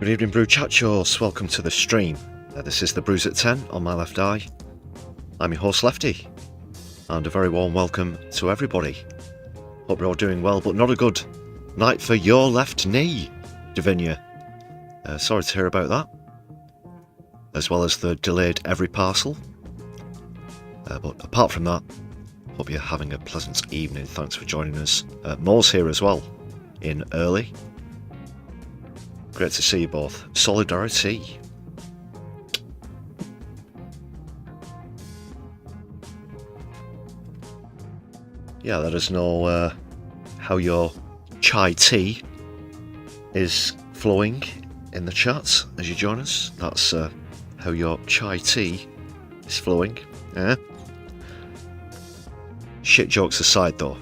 Good evening, Brew Chatchos. Welcome to the stream. This is the Brews at 10 on my left eye. I'm your host, Lefty, and a very warm welcome to everybody. Hope you're all doing well, but not a good night for your left knee, Davinia. Sorry to hear about that, as well as the delayed every parcel. But apart from that, hope you're having a pleasant evening. Thanks for joining us. Mo's here as well, in early. Great to see you both. Solidari-Tea. Yeah, let us know how your chai tea is flowing in the chat as you join us. That's how your chai tea is flowing. Yeah. Shit jokes aside though.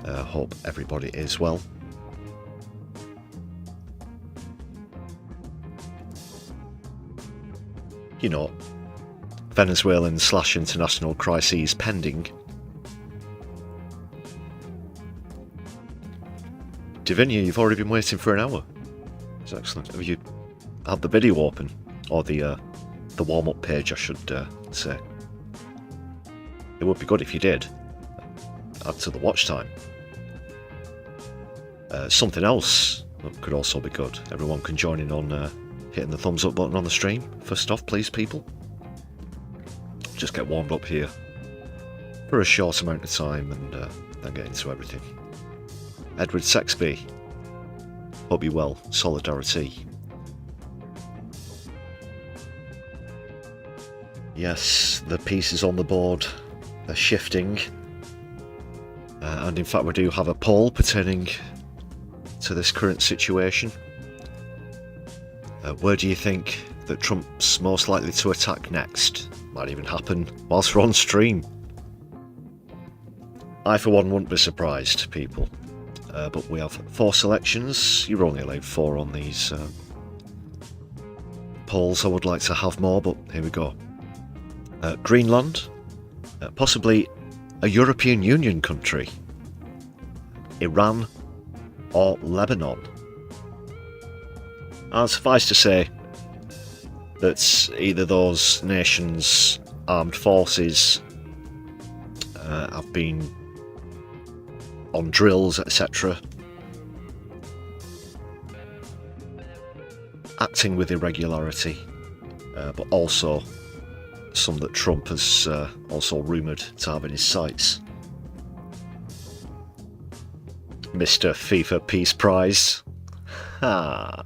Hope everybody is well. You know, Venezuelan / international crises pending. Davinia, you've already been waiting for an hour. That's excellent. Have you had the video open? Or the warm-up page, I should say. It would be good if you did. Add to the watch time. Something else could also be good. Everyone can join in on hitting the thumbs up button on the stream. First off, please, people. Just get warmed up here for a short amount of time and then get into everything. Edward Sexby, hope you well. Solidari-Tea. Yes, the pieces on the board are shifting, and in fact we do have a poll pertaining to this current situation. Where do you think that Trump's most likely to attack next? Might even happen whilst we're on stream. I for one wouldn't be surprised, people. But we have 4 selections. You're only allowed 4 on these polls. I would like to have more, but here we go. Greenland, possibly a European Union country, Iran or Lebanon. And suffice to say that either those nations' armed forces have been on drills, etc., acting with irregularity, but also some that Trump has also rumoured to have in his sights. Mr. FIFA Peace Prize. Ha!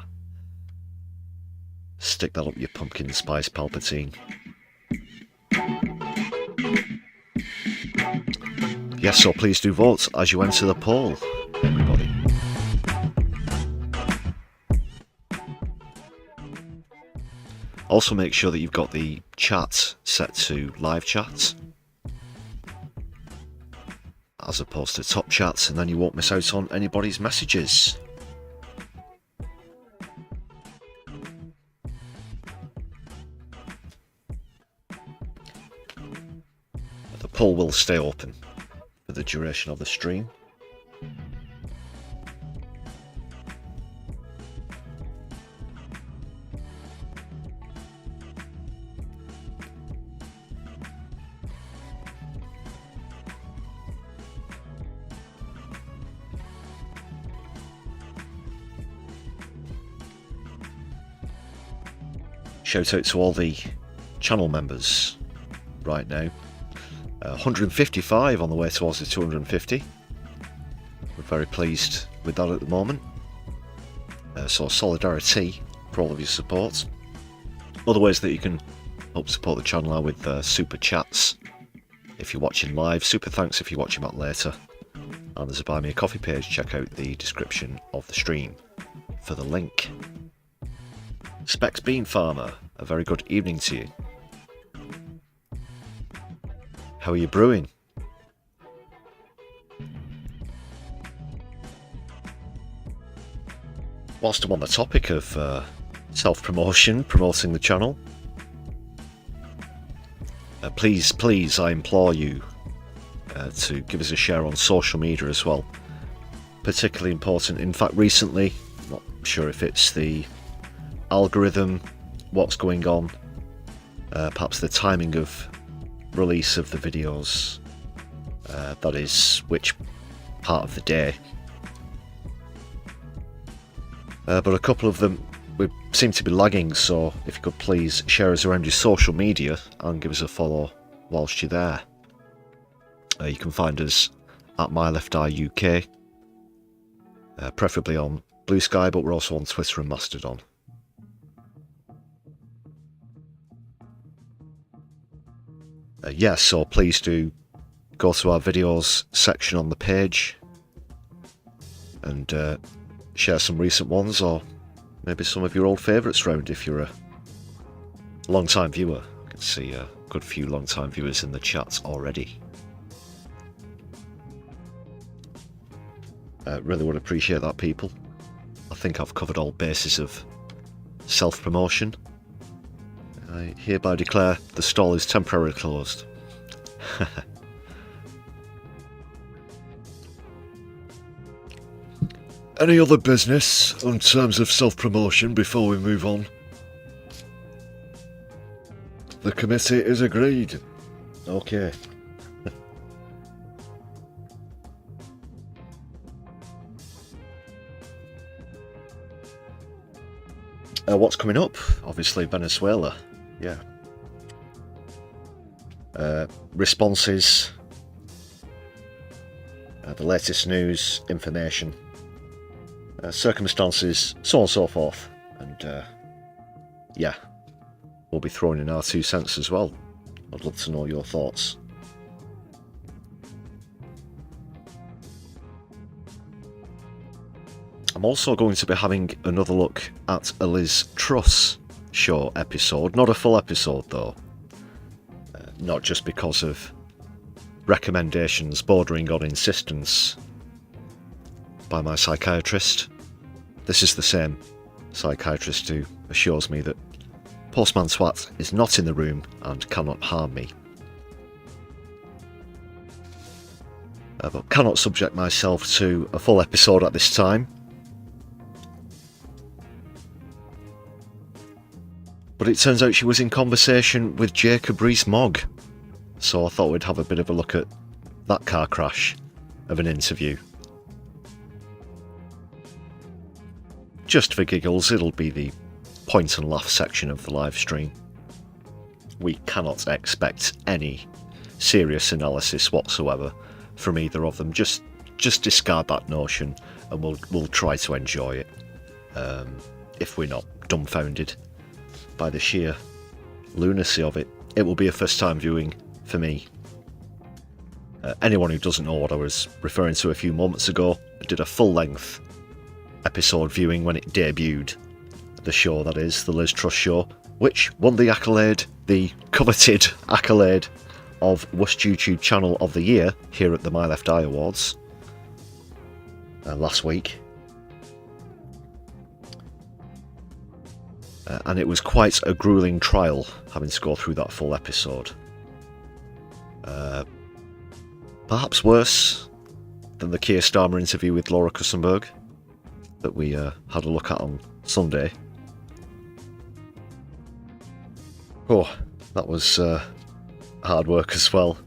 Stick that up your pumpkin spice Palpatine. Yes, so please do vote as you enter the poll, everybody. Also make sure that you've got the chat set to live chat, as opposed to top chat, and then you won't miss out on anybody's messages. The poll will stay open for the duration of the stream. Shout out to all the channel members right now. 155 on the way towards the 250. We're very pleased with that at the moment. So Solidari-Tea for all of your support. Other ways that you can help support the channel are with super chats if you're watching live, super thanks if you're watching back later, and there's a buy me a coffee page. Check out the description of the stream for the link. Specs Bean Farmer, a very good evening to you. How are you brewing? Whilst I'm on the topic of self-promotion, promoting the channel, please, I implore you to give us a share on social media as well. particularly important. In fact, recently, I'm not sure if it's the algorithm, what's going on, perhaps the timing of release of the videos, that is, which part of the day. But a couple of them we seem to be lagging, so if you could please share us around your social media and give us a follow whilst you're there. You can find us at MyLeftEye UK, preferably on Blue Sky, but we're also on Twitter and Mastodon. Yes, so please do go to our videos section on the page and share some recent ones, or maybe some of your old favourites round if you're a long-time viewer. I can see a good few long-time viewers in the chat already. Really would appreciate that, people. I think I've covered all bases of self-promotion. I hereby declare the stall is temporarily closed. Any other business in terms of self-promotion before we move on? The committee is agreed. Okay. What's coming up? Obviously Venezuela. Yeah. Responses. The latest news, information. Circumstances, so on and so forth. And yeah, we'll be throwing in our 2 cents as well. I'd love to know your thoughts. I'm also going to be having another look at a Liz Truss show episode. Not a full episode though. Not just because of recommendations bordering on insistence by my psychiatrist. This is the same psychiatrist who assures me that Postman Swat is not in the room and cannot harm me. But cannot subject myself to a full episode at this time. But it turns out she was in conversation with Jacob Rees-Mogg, so I thought we'd have a bit of a look at that car crash of an interview. Just for giggles, it'll be the point and laugh section of the live stream. We cannot expect any serious analysis whatsoever from either of them. Just discard that notion, and we'll try to enjoy it. If we're not dumbfounded by the sheer lunacy of it. It will be a first time viewing for me. Anyone who doesn't know what I was referring to a few moments ago, I did a full length episode viewing when it debuted. The show, that is, the Liz Truss show, which won the accolade, the coveted accolade of Worst YouTube Channel of the Year here at the My Left Eye Awards last week. And it was quite a gruelling trial having to go through that full episode. Perhaps worse than the Keir Starmer interview with Laura Kussenberg that we had a look at on Sunday. Oh, that was hard work as well.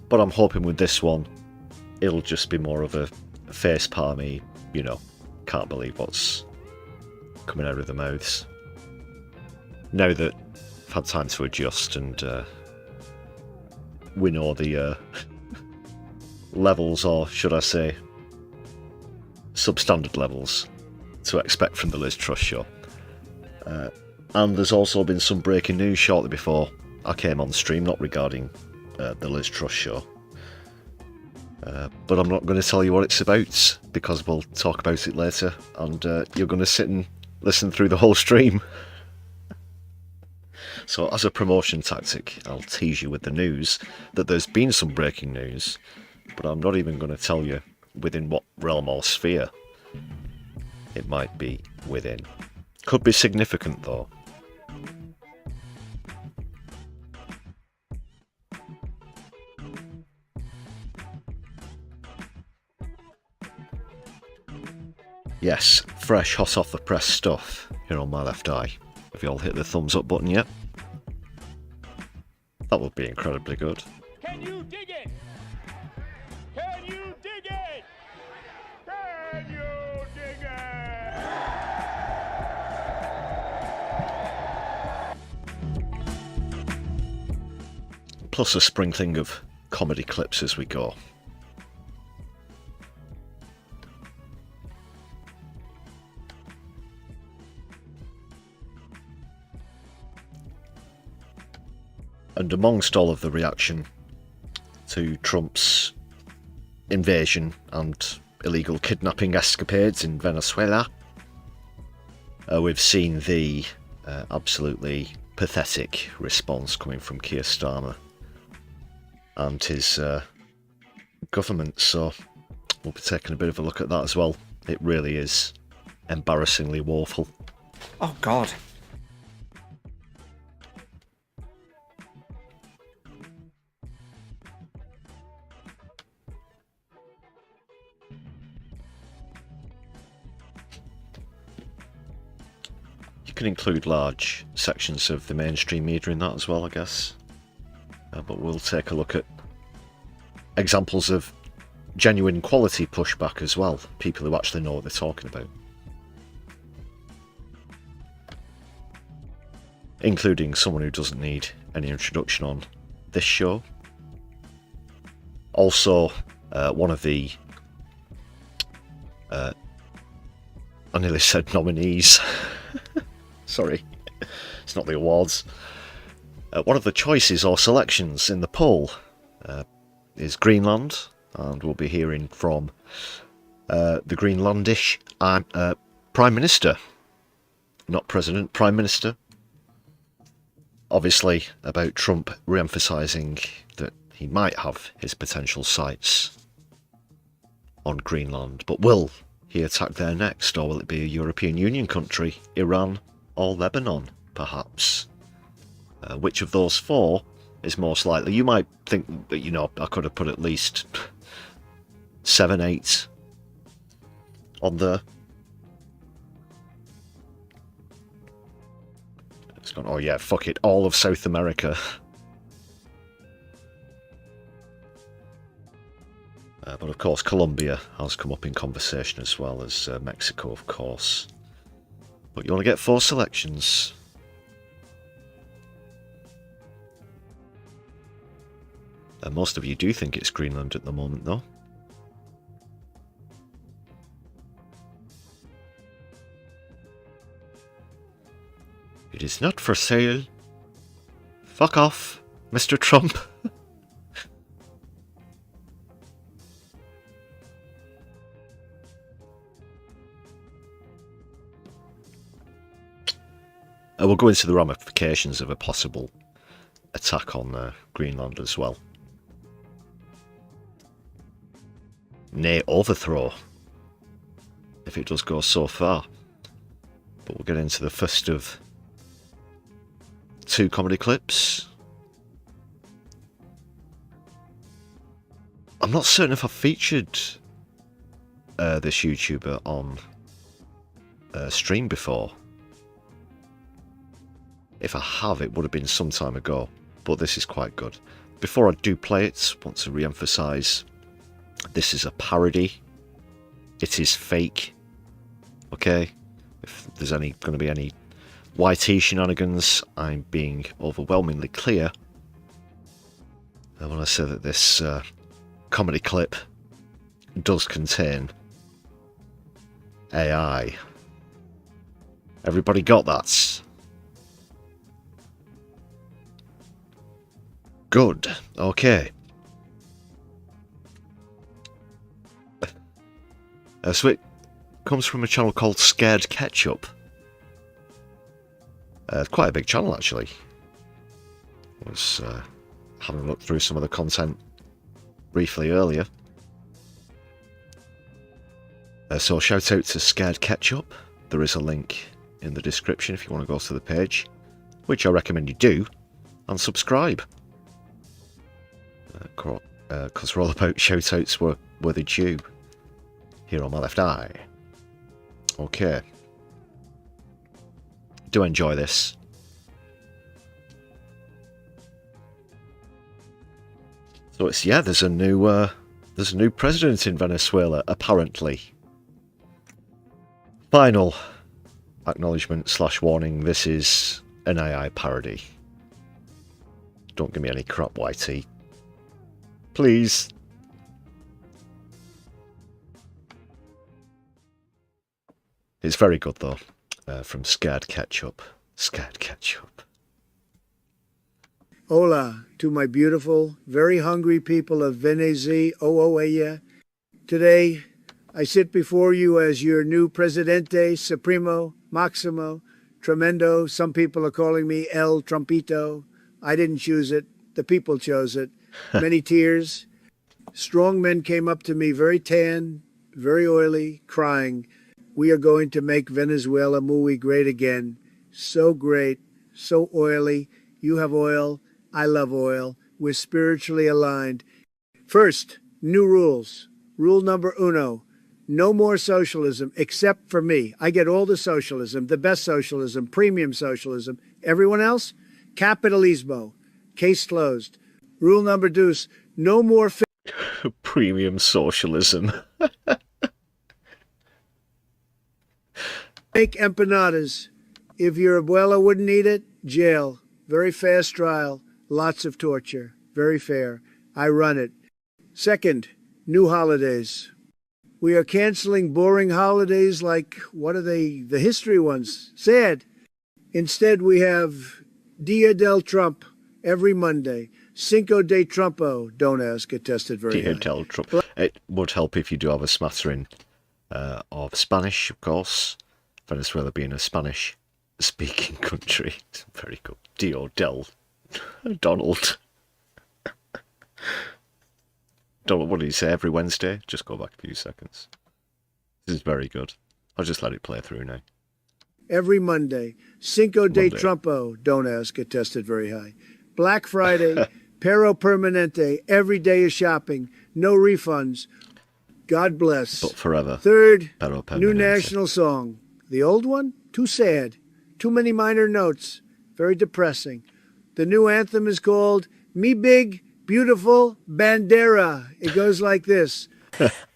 But I'm hoping with this one, it'll just be more of a face palmy, you know, can't believe what's coming out of the mouths. Now that I've had time to adjust and we know the levels, or should I say substandard levels, to expect from the Liz Truss show. And there's also been some breaking news shortly before I came on stream, not regarding the Liz Truss show. But I'm not going to tell you what it's about, because we'll talk about it later, and you're going to sit and listen through the whole stream. So as a promotion tactic, I'll tease you with the news that there's been some breaking news, but I'm not even going to tell you within what realm or sphere it might be within. Could be significant though. Yes, fresh, hot off the press stuff here on my left eye. Have you all hit the thumbs up button yet? That would be incredibly good. Can you dig it? Can you dig it? Can you dig it? Plus a sprinkling of comedy clips as we go. And amongst all of the reaction to Trump's invasion and illegal kidnapping escapades in Venezuela, we've seen the absolutely pathetic response coming from Keir Starmer and his government, so we'll be taking a bit of a look at that as well. It really is embarrassingly woeful. Oh God. You can include large sections of the mainstream media in that as well, I guess. But we'll take a look at examples of genuine quality pushback as well. People who actually know what they're talking about. Including someone who doesn't need any introduction on this show. Also, one of the... I nearly said nominees. Sorry, it's not the awards. One of the choices or selections in the poll is Greenland, and we'll be hearing from the Greenlandish Prime Minister, not President, Prime Minister. Obviously, about Trump re-emphasising that he might have his potential sights on Greenland, but will he attack there next, or will it be a European Union country, Iran, or Lebanon, perhaps? Which of those four is most likely? You might think that, you know, I could have put at least 7, 8 on there. It's gone, oh yeah, fuck it, all of South America. But of course, Colombia has come up in conversation as well as Mexico, of course. But you want to get 4 selections. Most of you do think it's Greenland at the moment, though. It is not for sale. Fuck off, Mr. Trump. We'll go into the ramifications of a possible attack on Greenland as well. Nay, overthrow, if it does go so far. But we'll get into the first of 2 comedy clips. I'm not certain if I've featured this YouTuber on stream before. If I have, it would have been some time ago, but this is quite good. Before I do play it, I want to re-emphasise, this is a parody. It is fake. Okay? If there's going to be any YT shenanigans, I'm being overwhelmingly clear. I want to say that this comedy clip does contain AI. Everybody got that? Good. Okay. So it comes from a channel called Scared Ketchup. Quite a big channel, actually. I was having a look through some of the content briefly earlier. So shout out to Scared Ketchup. There is a link in the description if you want to go to the page, which I recommend you do, and subscribe. Because we're all about shout outs where they're due here on my left eye. Okay. Do enjoy this. So it's, yeah, there's a new president in Venezuela, apparently. Final acknowledgement / warning, this is an AI parody. Don't give me any crap, YT. Please. It's very good though. From Scared Ketchup. Scared Ketchup. Hola to my beautiful, very hungry people of Venezuela. Today, I sit before you as your new Presidente Supremo, Maximo, Tremendo. Some people are calling me El Trumpito. I didn't choose it. The people chose it. Many tears. Strong men came up to me, very tan, very oily, crying, "We are going to make Venezuela muy great again. So great, so oily. You have oil. I love oil. We're spiritually aligned." First, new rules. Rule number uno. No more socialism except for me. I get all the socialism, the best socialism, premium socialism. Everyone else? Capitalismo. Case closed. Rule number dos. No more Premium socialism. fake empanadas. If your abuela wouldn't eat it, jail. Very fast trial. Lots of torture. Very fair. I run it. Second, new holidays. We are canceling boring holidays like, what are they, the history ones? Sad. Instead, we have Dia del Trump every Monday. Cinco de Trumpo. Don't ask. It tested very Dia high. del Trump. It would help if you do have a smattering of Spanish, of course. Venezuela being a Spanish-speaking country. It's very good. Dio del Donald. Donald, what did he say? Every Wednesday? Just go back a few seconds. This is very good. I'll just let it play through now. Every Monday. Cinco de Monday. Trumpo. Don't ask. It tested very high. Black Friday. Pero Permanente. Every day is shopping. No refunds. God bless. But forever. Third, Pero Permanente. new national song. The old one? Too sad. Too many minor notes. Very depressing. The new anthem is called Mi Big, Beautiful Bandera. It goes like this.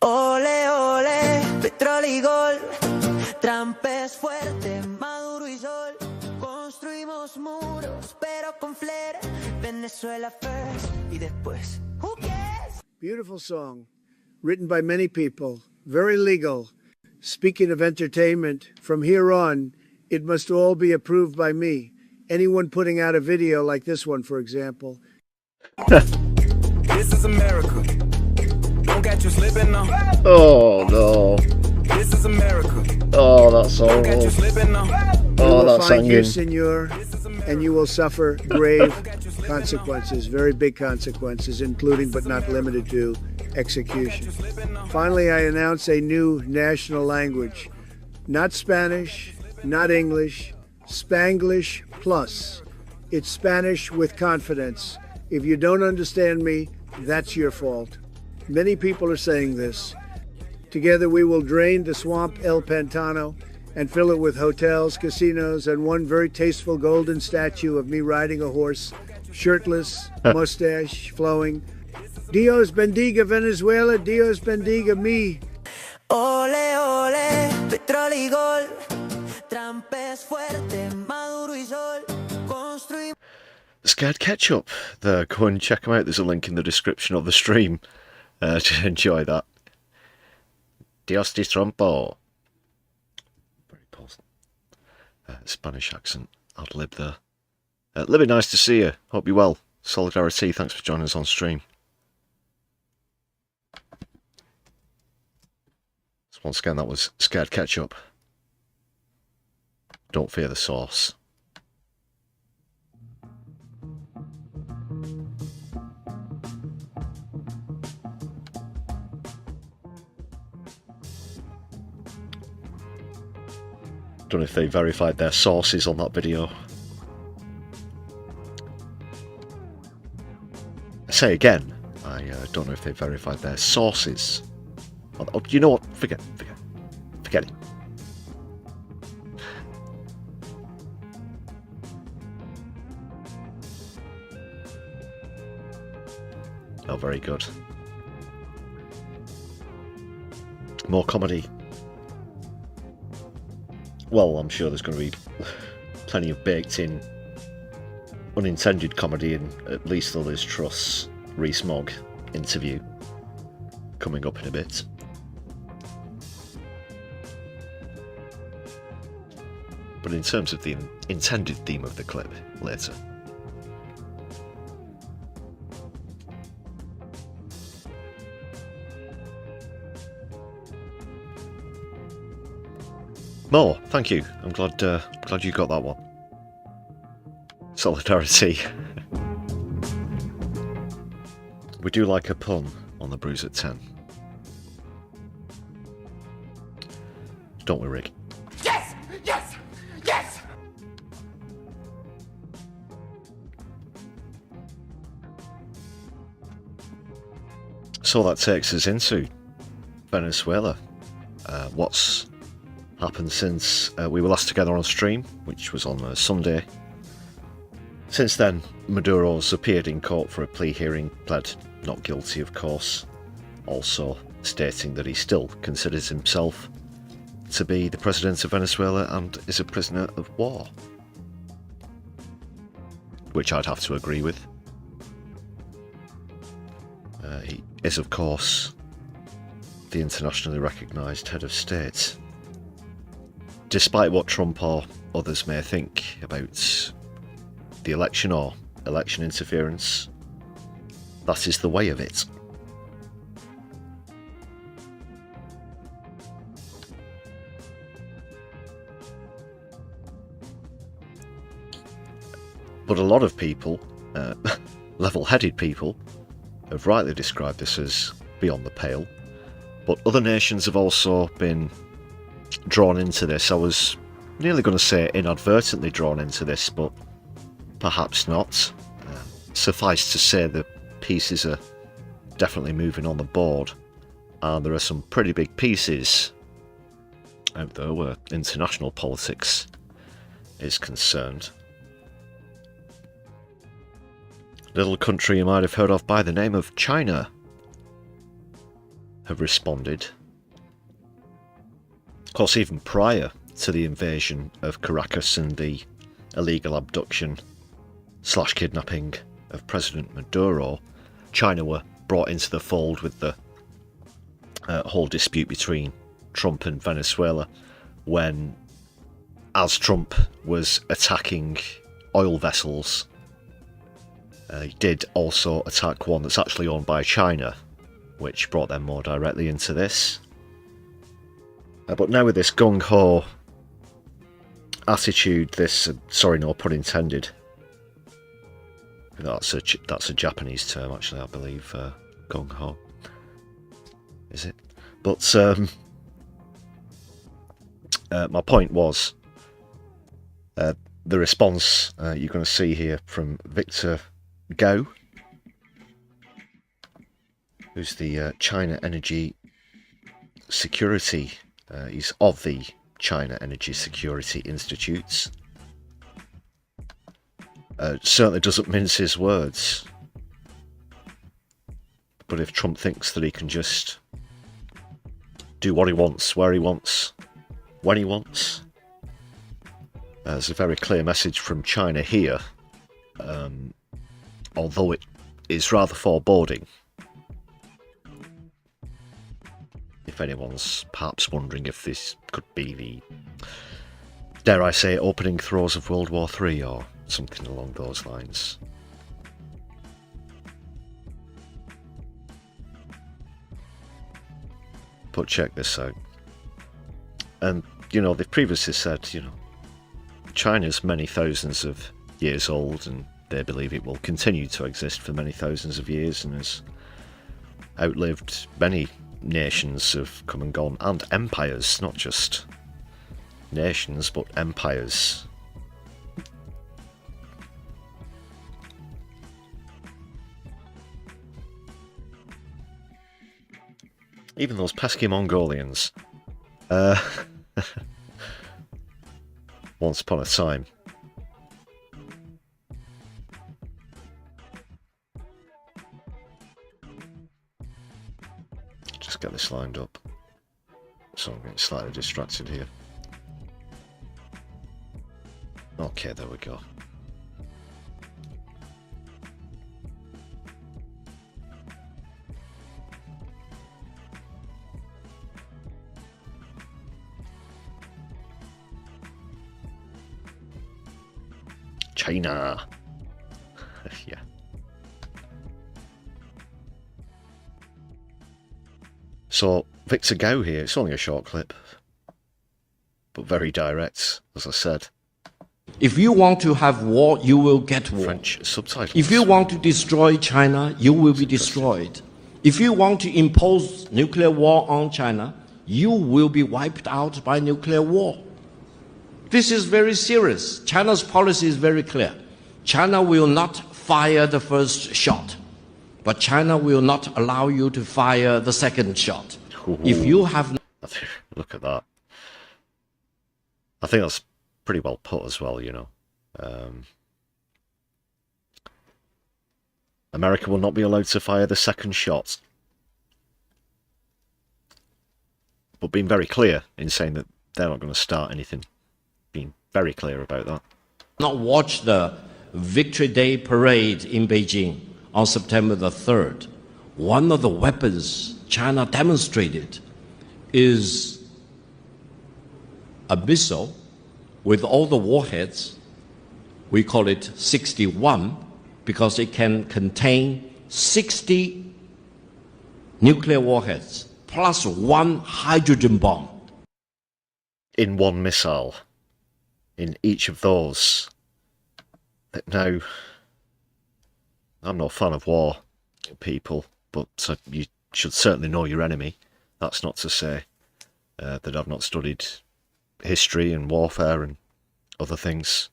Ole, ole, petróleo y gol. Trump es fuerte, Maduro y Sol. Construimos muros, pero con flair. Venezuela first y después. Who cares? Beautiful song. Written by many people. Very legal. Speaking of entertainment, from here on, it must all be approved by me. Anyone putting out a video like this one, for example. This is America. Don't catch you slipping now. Oh, no. This is America. Oh, that's Don't catch you awful. slipping now. We Oh, will that's find you, hanging. senor, and you will suffer grave consequences, very big consequences, including but not limited to execution. Finally, I announce a new national language. Not Spanish, not English, Spanglish plus. It's Spanish with confidence. If you don't understand me, that's your fault. Many people are saying this. Together we will drain the swamp El Pantano and fill it with hotels, casinos, and one very tasteful golden statue of me riding a horse, shirtless, mustache flowing. Dios bendiga Venezuela, Dios bendiga me. Ole, ole, petróleo y gol. Trump es fuerte, Maduro y Sol. Construimos. Scared Ketchup. There, go and check them out. There's a link in the description of the stream to enjoy that. Dios de Trumpo. Very pleasant. Spanish accent. Ad lib there. Libby, nice to see you. Hope you're well. Solidari-Tea, thanks for joining us on stream. So once again, that was Scared Ketchup. Don't fear the sauce. Don't know if they verified their sources on that video. I say again, I don't know if they verified their sources. Oh, you know what? Forget it. Oh, very good. More comedy. Well, I'm sure there's going to be plenty of baked-in unintended comedy in at least the Liz Truss Rees-Mogg interview coming up in a bit. But in terms of the intended theme of the clip, later. More, thank you. I'm glad you got that one. Solidarity. We do like a pun on the Brews at 10. Don't we, Rick? Yes! Yes! Yes! So that takes us into Venezuela. What's happened since we were last together on stream, which was on Sunday. Since then, Maduro's appeared in court for a plea hearing, pled not guilty, of course, also stating that he still considers himself to be the president of Venezuela and is a prisoner of war. Which I'd have to agree with. He is, of course, the internationally recognised head of state. Despite what Trump or others may think about the election or election interference, that is the way of it. But a lot of people, level-headed people, have rightly described this as beyond the pale. But other nations have also been drawn into this. I was nearly going to say inadvertently drawn into this, but perhaps not. Suffice to say the pieces are definitely moving on the board, and there are some pretty big pieces out there where international politics is concerned. Little country you might have heard of by the name of China have responded. Of course, even prior to the invasion of Caracas and the illegal abduction / kidnapping of President Maduro, China were brought into the fold with the whole dispute between Trump and Venezuela when, as Trump was attacking oil vessels, he did also attack one that's actually owned by China, which brought them more directly into this. But now with this gung-ho attitude, this, sorry, no pun intended, that's a Japanese term actually, I believe, gung-ho, is it? But my point was, the response you're going to see here from Victor Gao, who's the China Energy Security, he's of the China Energy Security Institutes. Certainly doesn't mince his words. But if Trump thinks that he can just do what he wants, where he wants, when he wants, there's a very clear message from China here, although it is rather foreboding. If anyone's perhaps wondering if this could be the, dare I say, opening throes of World War III or something along those lines. But check this out. And, you know, they've previously said, you know, China's many thousands of years old and they believe it will continue to exist for many thousands of years and has outlived many nations have come and gone, and empires, not just nations, but empires. Even those pesky Mongolians. Once upon a time. this lined up. So I'm getting slightly distracted here. Okay, there we go. China. Yeah. So, Victor Gao here, it's only a short clip, but very direct, as I said. If you want to have war, you will get war. French subtitles. If you want to destroy China, you will be destroyed. If you want to impose nuclear war on China, you will be wiped out by nuclear war. This is very serious. China's policy is very clear. China will not fire the first shot, but China will not allow you to fire the second shot. Ooh. If you have... Look at that. I think that's pretty well put as well, you know. America will not be allowed to fire the second shot. But being very clear in saying that they're not going to start anything. Being very clear about that. Not watch the Victory Day parade in Beijing on September the 3rd. One of the weapons China demonstrated is a missile with all the warheads. We call it 61 because it can contain 60 nuclear warheads plus one hydrogen bomb. In one missile. In each of those. Now, I'm not a fan of war, people, but you should certainly know your enemy. That's not to say that I've not studied history and warfare and other things.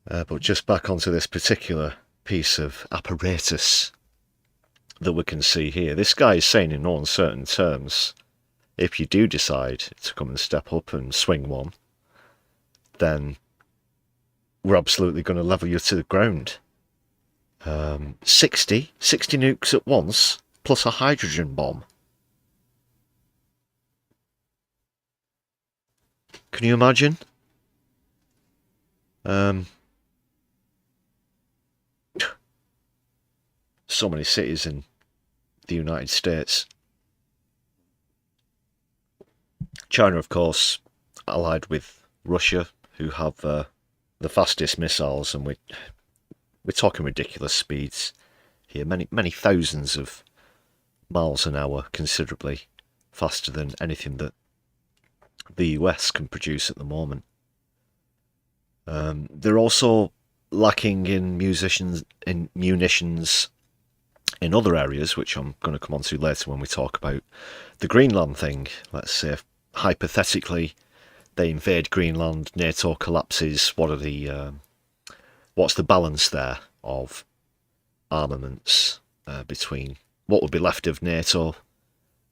But just back onto this particular piece of apparatus that we can see here. This guy is saying in no uncertain terms, if you do decide to come and step up and swing one, then we're absolutely going to level you to the ground. 60 nukes at once, plus a hydrogen bomb. Can you imagine? So many cities in the United States. China, of course, allied with Russia, who have the fastest missiles, and we're talking ridiculous speeds here, many thousands of miles an hour, considerably faster than anything that the US can produce at the moment. They're also lacking in munitions in other areas, which I'm going to come on to later when we talk about the Greenland thing. Let's say, hypothetically, they invade Greenland, NATO collapses. What's the balance there of armaments between what would be left of NATO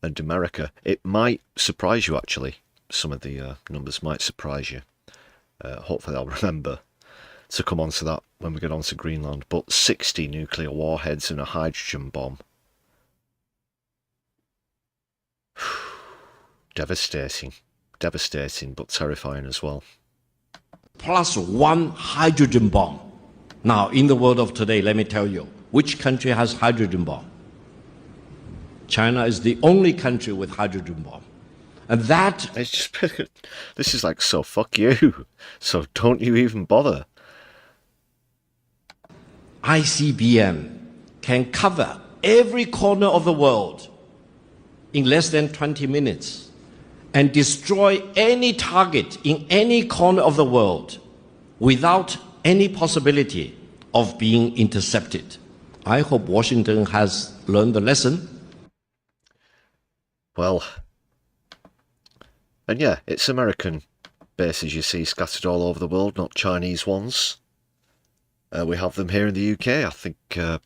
and America? It might surprise you, actually. Some of the numbers might surprise you. Hopefully I'll remember to come on to that when we get on to Greenland. But 60 nuclear warheads and a hydrogen bomb. Devastating, but terrifying as well. Plus one hydrogen bomb. Now, in the world of today, let me tell you, which country has hydrogen bomb? China is the only country with hydrogen bomb. And that... It's just, this is like, so fuck you. So don't you even bother. ICBM can cover every corner of the world in less than 20 minutes and destroy any target in any corner of the world without any possibility of being intercepted. I hope Washington has learned the lesson. Well, and yeah, it's American bases you see scattered all over the world, not Chinese ones. We have them here in the UK. I think there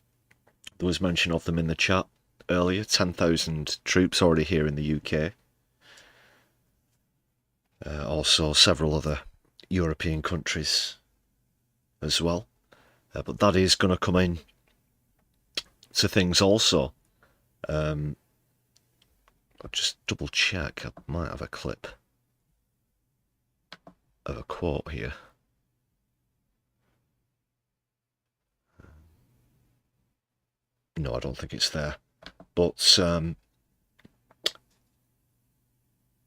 was mention of them in the chat earlier. 10,000 troops already here in the UK. Also several other European countries as well. But that is going to come in to things also. I'll just double check. I might have a clip of a quote here. No, I don't think it's there. But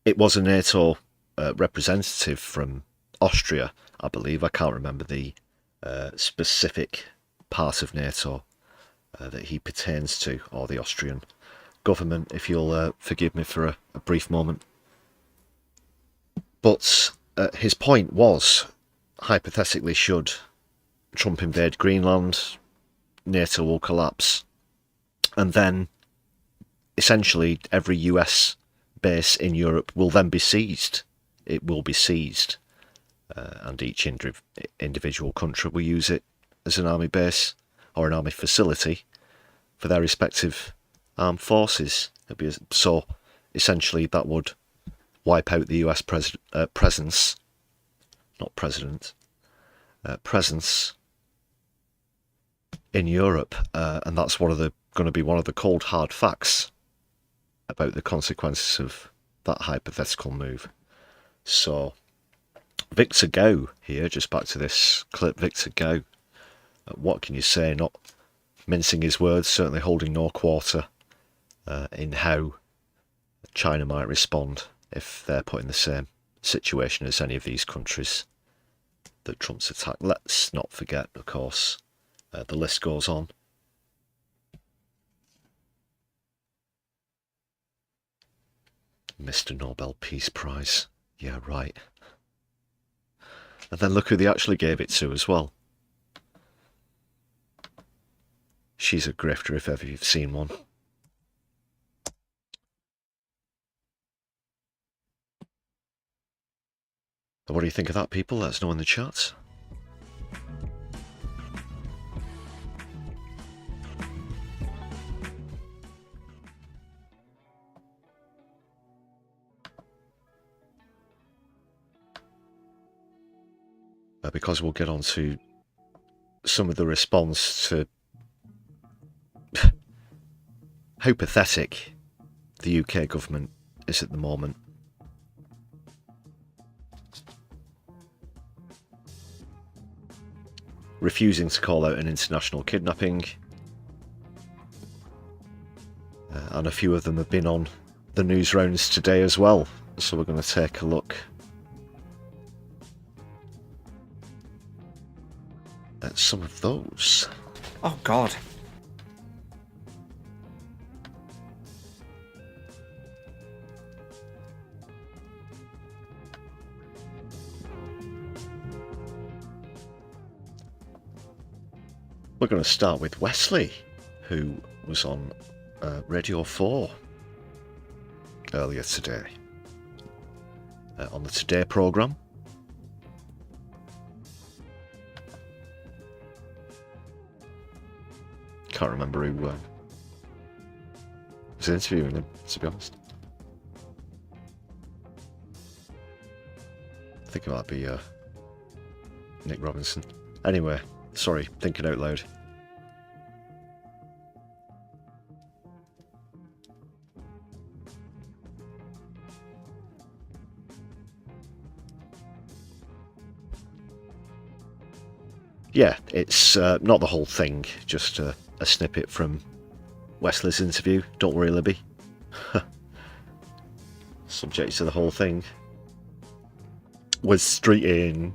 it was a NATO representative from Austria, I believe. I can't remember the specific part of NATO that he pertains to, or the Austrian government, if you'll forgive me for a brief moment. But his point was, hypothetically, should Trump invade Greenland, NATO will collapse, and then essentially every US base in Europe will then be seized. It will be seized, and each individual country will use it as an army base or an army facility for their respective armed forces. So essentially that would wipe out the US presence in Europe, and that's going to be one of the cold hard facts about the consequences of that hypothetical move. So Victor Go here, just back to this clip. Victor Go, what can you say? Not mincing his words, certainly holding no quarter in how China might respond if they're put in the same situation as any of these countries that Trump's attacked. Let's not forget, of course, the list goes on. Mr. Nobel Peace Prize. Yeah, right. And then look who they actually gave it to as well. She's a grifter if ever you've seen one. What do you think of that, people? Let us know in the chat. Because we'll get on to some of the response to how pathetic the UK government is at the moment. Refusing to call out an international kidnapping. And a few of them have been on the news rounds today as well. So we're going to take a look at some of those. Oh, God. We're going to start with Wesley, who was on Radio 4 earlier today, on the Today programme. Can't remember who was interviewing him, to be honest. I think it might be Nick Robinson. Anyway, sorry, thinking out loud. Yeah, it's not the whole thing, just a snippet from Wesley's interview. Don't worry, Libby. Subject to the whole thing. Was street in.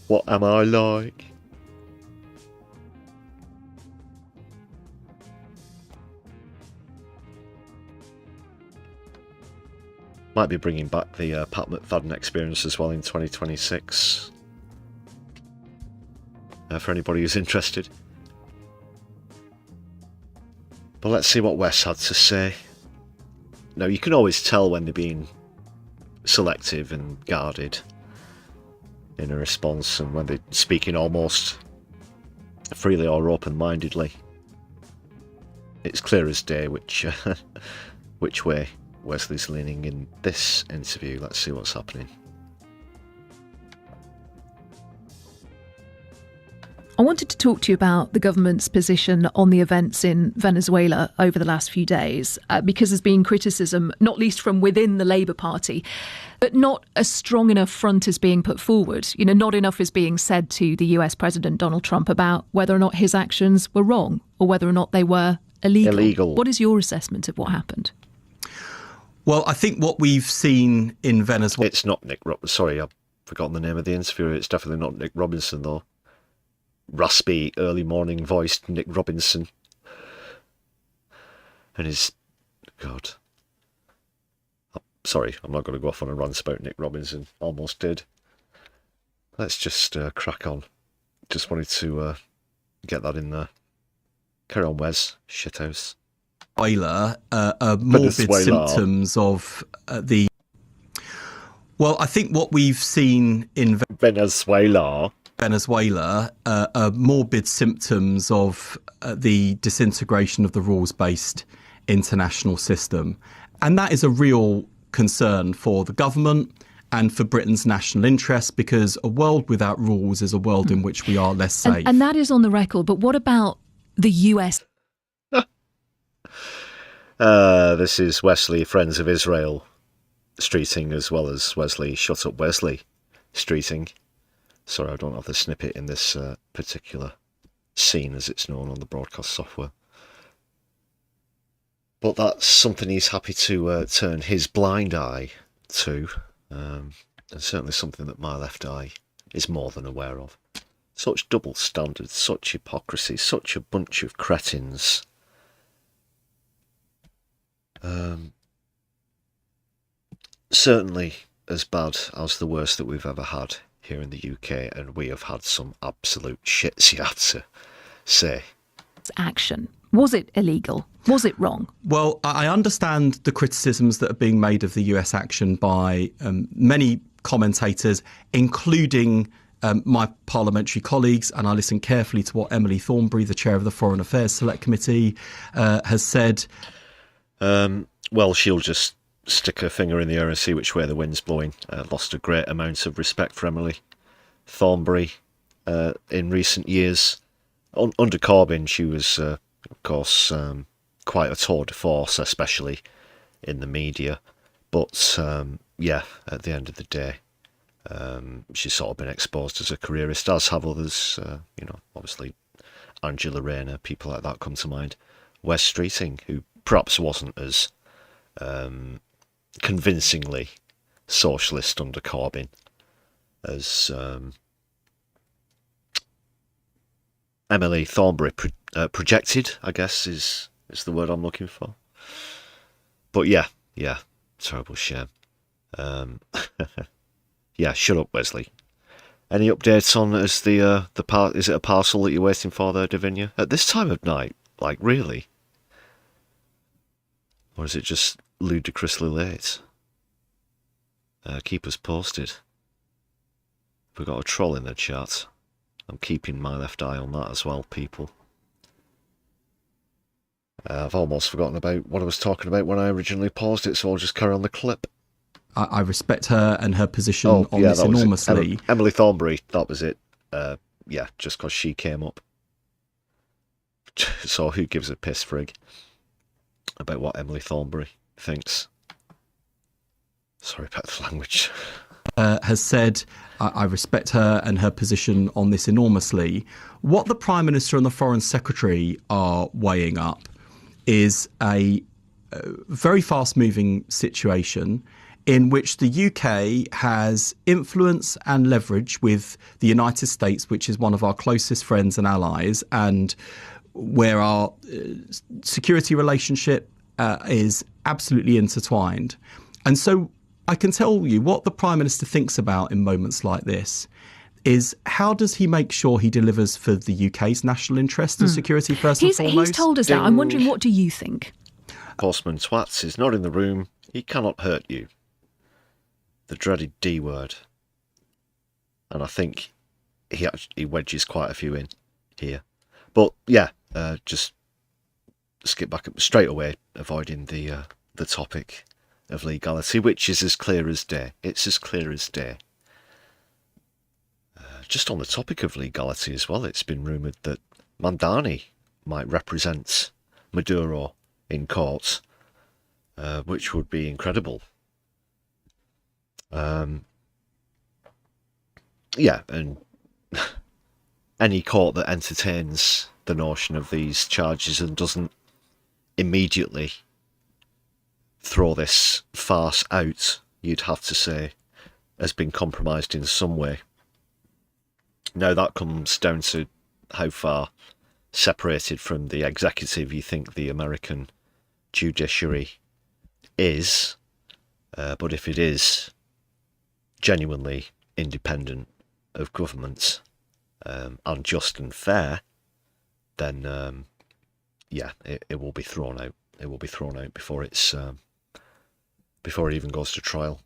What am I like? Might be bringing back the Pat McFadden experience as well in 2026. For anybody who's interested. But let's see what Wes had to say. Now, you can always tell when they're being selective and guarded in a response, and when they're speaking almost freely or open-mindedly. It's clear as day which way Wesley's leaning in this interview. Let's see what's happening. I wanted to talk to you about the government's position on the events in Venezuela over the last few days, because there's been criticism, not least from within the Labour Party, but not a strong enough front is being put forward. You know, not enough is being said to the US President Donald Trump about whether or not his actions were wrong or whether or not they were illegal. What is your assessment of what happened? Well, I think what we've seen in Venezuela... It's not Nick Robinson. Sorry, I've forgotten the name of the interviewer. It's definitely not Nick Robinson, though. Raspy, early morning voiced Nick Robinson. And his... God. Sorry, I'm not going to go off on a rant about Nick Robinson. Almost did. Let's just crack on. Just wanted to get that in there. Carry on, Wes. Shithouse. Morbid symptoms of the... Well, I think what we've seen in Venezuela are morbid symptoms of the disintegration of the rules-based international system. And that is a real concern for the government and for Britain's national interest, because a world without rules is a world in which we are less safe. And that is on the record. But what about the US? This is Wesley, Friends of Israel, streeting, as well as Wesley, Shut Up Wesley, streeting. Sorry, I don't have the snippet in this particular scene, as it's known on the broadcast software. But that's something he's happy to turn his blind eye to, and certainly something that my left eye is more than aware of. Such double standards, such hypocrisy, such a bunch of cretins. Certainly as bad as the worst that we've ever had here in the UK, and we have had some absolute shits, you have to say. Action. Was it illegal? Was it wrong? Well, I understand the criticisms that are being made of the US action by many commentators, including my parliamentary colleagues, and I listened carefully to what Emily Thornberry, the chair of the Foreign Affairs Select Committee, has said. Well, she'll just stick her finger in the air and see which way the wind's blowing. Lost a great amount of respect for Emily Thornberry in recent years. Under Corbyn, she was, of course, quite a tour de force, especially in the media. But, yeah, at the end of the day, she's sort of been exposed as a careerist, as have others. You know, obviously, Angela Rayner, people like that come to mind. Wes Streeting, who perhaps wasn't as convincingly socialist under Corbyn as Emily Thornberry projected, I guess is the word I'm looking for. But yeah, terrible shame. Yeah, shut up, Wesley. Any updates on is it a parcel that you're waiting for there, Davinia? At this time of night, like really? Or is it just ludicrously late? Keep us posted. We've got a troll in the chat. I'm keeping my left eye on that as well, people. I've almost forgotten about what I was talking about when I originally paused it, so I'll just carry on the clip. I respect her and her position on this enormously. Emily Thornberry, that was it. Yeah, just because she came up. So who gives a piss frig about what Emily Thornberry thinks? Sorry about the language. Has said, I respect her and her position on this enormously. What the Prime Minister and the Foreign Secretary are weighing up is a very fast-moving situation in which the UK has influence and leverage with the United States, which is one of our closest friends and allies, and where our security relationship is absolutely intertwined. And so I can tell you what the Prime Minister thinks about in moments like this is how does he make sure he delivers for the UK's national interest and security first and foremost? He's told us that. I'm wondering, what do you think? Postman Twats is not in the room. He cannot hurt you. The dreaded D word. And I think he wedges quite a few in here. But yeah, just skip back straight away, avoiding the topic of legality, which is as clear as day. It's as clear as day. just on the topic of legality as well, it's been rumoured that Mandani might represent Maduro in court, which would be incredible. Yeah, and any court that entertains the notion of these charges and doesn't immediately throw this farce out, you'd have to say, has been compromised in some way. Now, that comes down to how far separated from the executive you think the American judiciary is. But if it is genuinely independent of government and just and fair, then yeah, it will be thrown out. It will be thrown out before it's before it even goes to trial.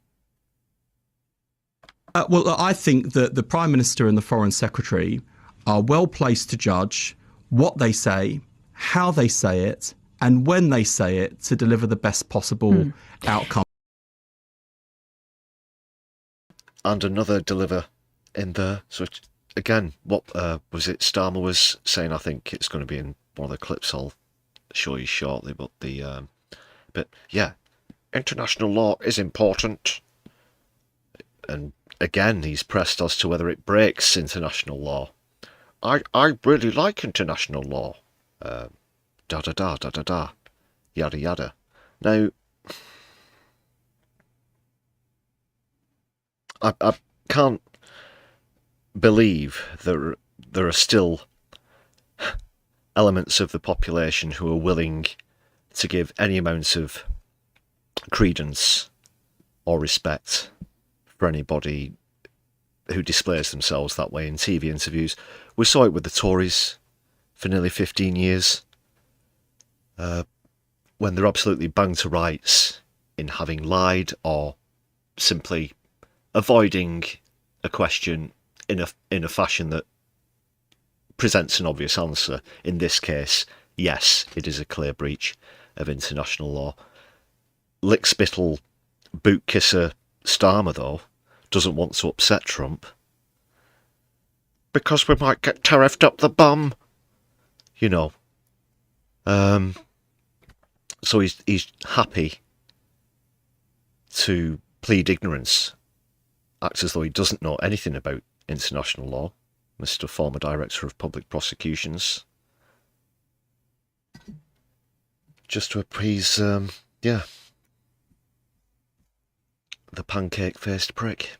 Well, I think that the Prime Minister and the Foreign Secretary are well placed to judge what they say, how they say it, and when they say it to deliver the best possible outcome. And another deliver in there. So again, what was it Starmer was saying? I think it's going to be in one of the clips I'll show you shortly. But yeah, international law is important. And again, he's pressed as to whether it breaks international law. I really like international law. Yada yada. Now, I can't believe there are still elements of the population who are willing to give any amount of credence or respect for anybody who displays themselves that way in TV interviews. We saw it with the Tories for nearly 15 years, when they're absolutely banged to rights in having lied or simply avoiding a question in a fashion that presents an obvious answer. In this case, yes, it is a clear breach of international law. Lickspittle boot kisser Starmer, though, doesn't want to upset Trump because we might get tariffed up the bum, you know. So he's happy to plead ignorance, acts as though he doesn't know anything about international law, Mr. Former Director of Public Prosecutions, just to appease, yeah, the pancake-faced prick.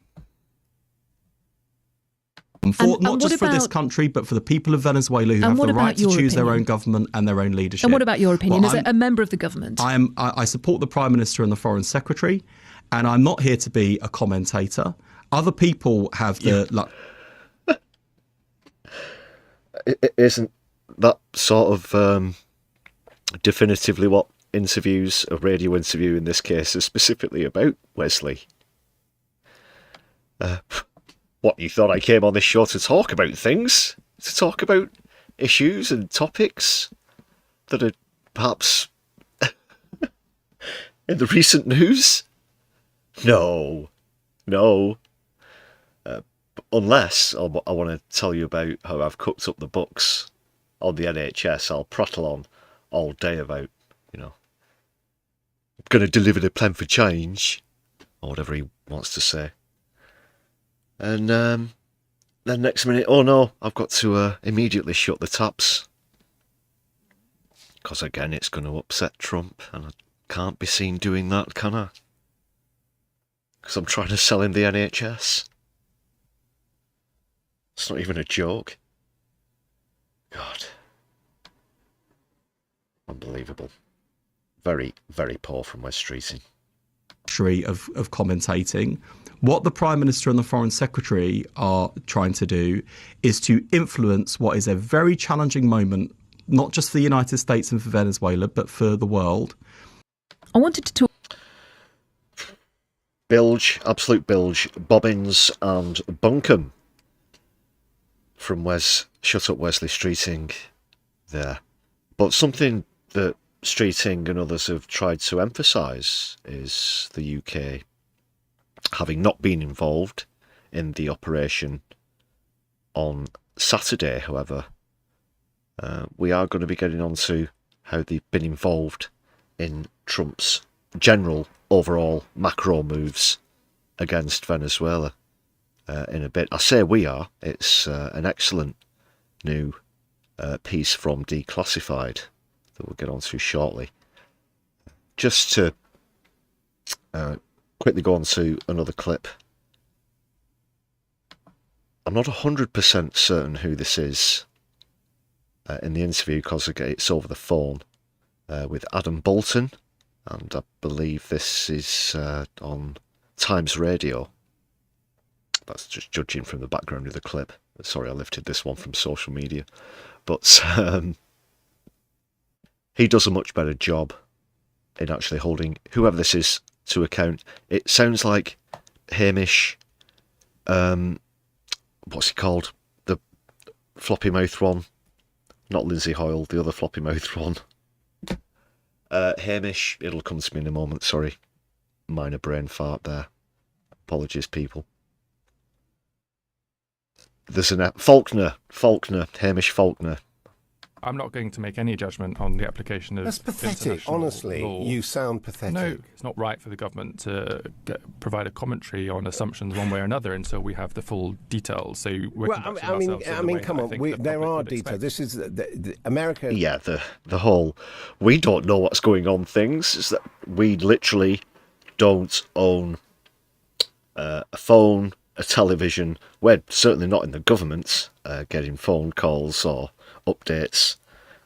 Not just for this country, but for the people of Venezuela who have the right to choose their own government and their own leadership. And what about your opinion as a member of the government? I support the Prime Minister and the Foreign Secretary, and I'm not here to be a commentator. Other people have the... Isn't that sort of definitively what interviews, a radio interview in this case, is specifically about, Wesley? What, you thought I came on this show to talk about things? To talk about issues and topics that are perhaps in the recent news? No. Unless I want to tell you about how I've cooked up the books on the NHS. I'll prattle on all day about, I'm going to deliver the plan for change, or whatever he wants to say. And then next minute, oh no, I've got to immediately shut the taps. Because again, it's going to upset Trump, and I can't be seen doing that, can I? Because I'm trying to sell him the NHS. It's not even a joke. God. Unbelievable. Very, very poor from West Streeting. Of commentating. What the Prime Minister and the Foreign Secretary are trying to do is to influence what is a very challenging moment, not just for the United States and for Venezuela, but for the world. I wanted to talk... Bilge, absolute bilge, Bobbins and Bunkum from Shut Up Wesley Streeting there. But something that Streeting and others have tried to emphasise is the UK having not been involved in the operation on Saturday, however, we are going to be getting on to how they've been involved in Trump's general overall macro moves against Venezuela in a bit. I say we are. It's an excellent new piece from Declassified that we'll get on to shortly. Just to quickly go on to another clip. I'm not 100% certain who this is in the interview because it's over the phone with Adam Bolton, and I believe this is on Times Radio. That's just judging from the background of the clip. Sorry, I lifted this one from social media. But he does a much better job in actually holding whoever this is to account. It sounds like Hamish, what's he called? The floppy mouth one. Not Lindsay Hoyle, the other floppy mouth one. Hamish, it'll come to me in a moment, sorry. Minor brain fart there. Apologies, people. There's Faulkner, Hamish Faulkner. I'm not going to make any judgment on the application of That's pathetic. international Honestly, law. you sound pathetic. No, it's not right for the government to provide a commentary on assumptions one way or another until we have the full details. So we're conducting ourselves in the way come I on. think the There public are would details. expect. This is the America. Yeah, the whole we don't know what's going on things is that we literally don't own a phone, a television. We're certainly not in the government getting phone calls or updates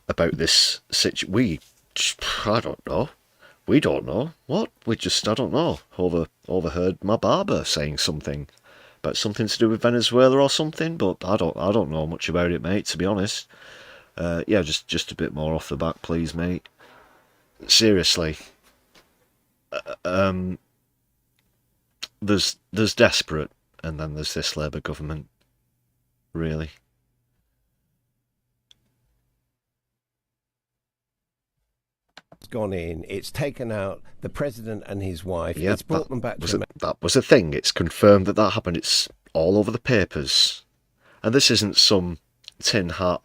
about this situation. I don't know. We don't know. What? I don't know. Overheard my barber saying something about something to do with Venezuela or something, but I don't know much about it, mate, to be honest. Yeah, just a bit more off the back, please, mate. Seriously. There's desperate, and then there's this Labour government. Really. Gone in. It's taken out the president and his wife. Yeah, It's brought them back to that was a thing. It's confirmed that happened. It's all over the papers. And this isn't some tin hat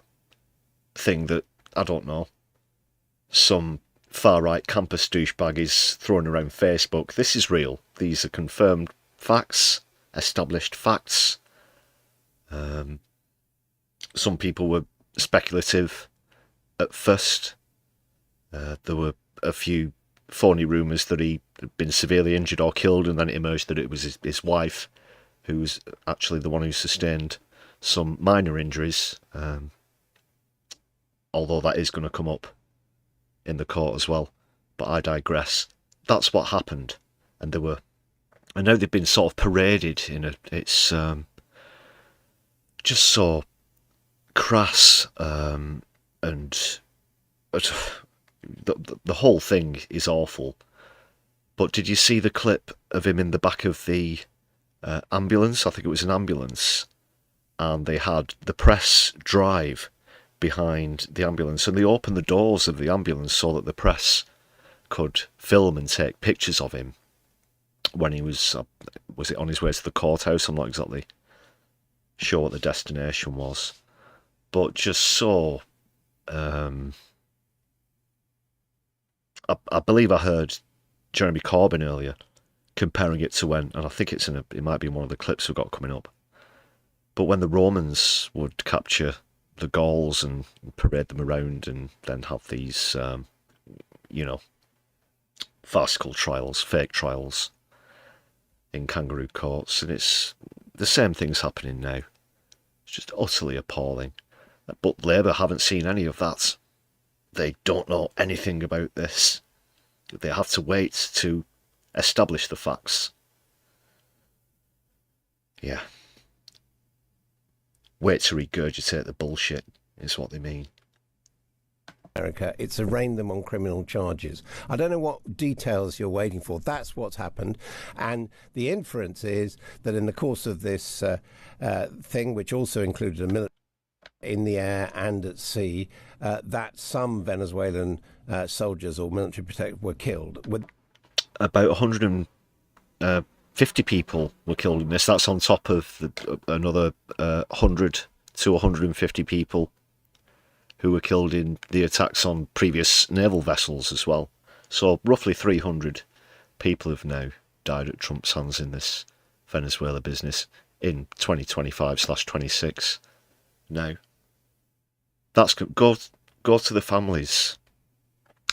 thing that, I don't know, some far-right campus douchebag is throwing around Facebook. This is real. These are confirmed facts, established facts. Some people were speculative at first. There were a few phony rumours that he had been severely injured or killed, and then it emerged that it was his wife who was actually the one who sustained some minor injuries, although that is going to come up in the court as well. But I digress. That's what happened. And I know they've been sort of paraded it's just so crass, and the whole thing is awful. But did you see the clip of him in the back of the ambulance? I think it was an ambulance. And they had the press drive behind the ambulance. And they opened the doors of the ambulance so that the press could film and take pictures of him when he was it on his way to the courthouse? I'm not exactly sure what the destination was. But just so... I believe I heard Jeremy Corbyn earlier comparing it to when, and I think it might be one of the clips we've got coming up, but when the Romans would capture the Gauls and parade them around and then have these, farcical trials, fake trials in kangaroo courts, and it's the same thing's happening now. It's just utterly appalling. But Labour haven't seen any of that. They don't know anything about this. They have to wait to establish the facts. Yeah. Wait to regurgitate the bullshit is what they mean. America, it's arraigned them on criminal charges. I don't know what details you're waiting for. That's what's happened. And the inference is that in the course of this thing, which also included a military in the air and at sea, that some Venezuelan soldiers or military protectors were killed. About 150 people were killed in this. That's on top of another 100 to 150 people who were killed in the attacks on previous naval vessels as well. So roughly 300 people have now died at Trump's hands in this Venezuela business in 2025/26. Now, that's go to the families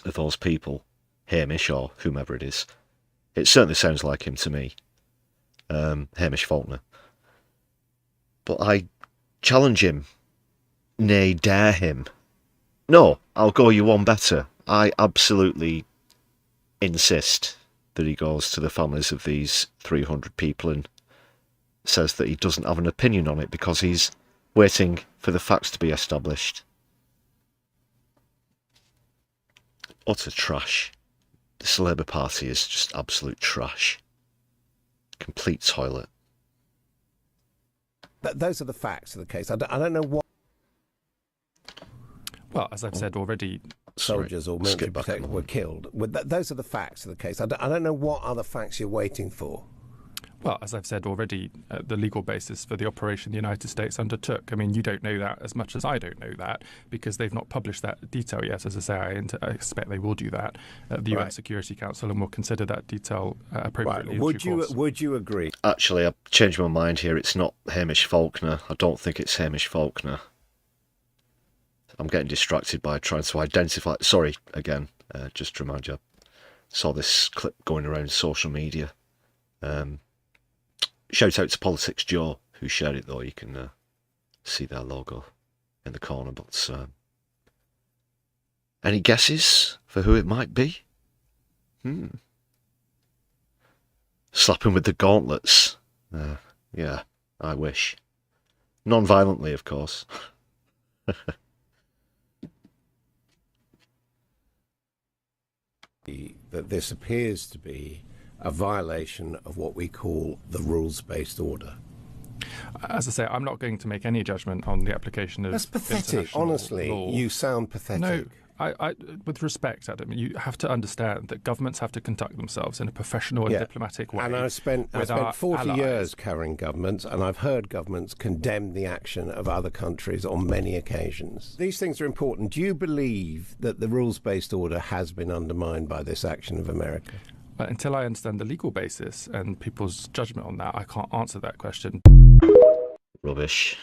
of those people, Hamish or whomever it is. It certainly sounds like him to me, Hamish Faulkner. But I challenge him, nay, dare him. No, I'll go you one better. I absolutely insist that he goes to the families of these 300 people and says that he doesn't have an opinion on it because he's waiting for the facts to be established. Utter trash. This Labour Party is just absolute trash. Complete toilet. Those are the facts of the case. I don't know what Well, as I've said already, soldiers or military protectors were killed. Those are the facts of the case. I don't know what other facts you're waiting for. well, as I've said already, the legal basis for the operation the United States undertook. I mean, you don't know that as much as I don't know that because they've not published that detail yet. As I say, I expect they will do that at the UN Security Council and will consider that detail appropriately. Right. Would you agree? Actually, I've changed my mind here. It's not Hamish Faulkner. I don't think it's Hamish Faulkner. I'm getting distracted by trying to identify... Sorry, again, just to remind you, I saw this clip going around social media. Shout out to Politics Joe, who shared it, though. You can see their logo in the corner. But any guesses for who it might be? Slap him with the gauntlets. Yeah, I wish. Non-violently, of course. That this appears to be a violation of what we call the rules-based order. As I say, I'm not going to make any judgment on the application of... That's pathetic. international Honestly, law. you sound pathetic. No, I, with respect, Adam, you have to understand that governments have to conduct themselves in a professional and diplomatic way. And I spent 40 years covering governments, and I've heard governments condemn the action of other countries on many occasions. These things are important. Do you believe that the rules-based order has been undermined by this action of America? But until I understand the legal basis and people's judgment on that, I can't answer that question. Rubbish.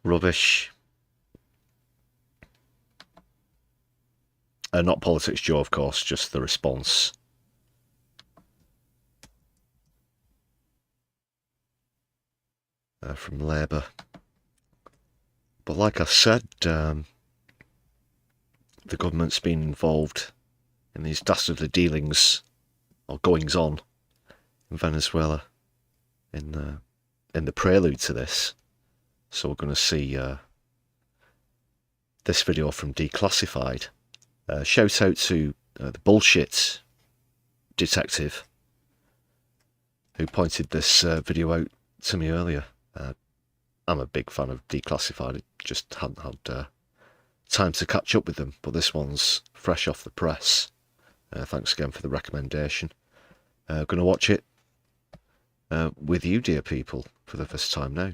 Rubbish. Not Politics Joe, of course, just the response. From Labour. But like I said, the government's been involved in these dastardly dealings or goings on in Venezuela in the prelude to this. So we're going to see this video from Declassified. Shout out to the bullshit detective who pointed this video out to me earlier. I'm a big fan of Declassified. I just hadn't had time to catch up with them, but this one's fresh off the press. Thanks again for the recommendation. Going to watch it with you, dear people, for the first time now.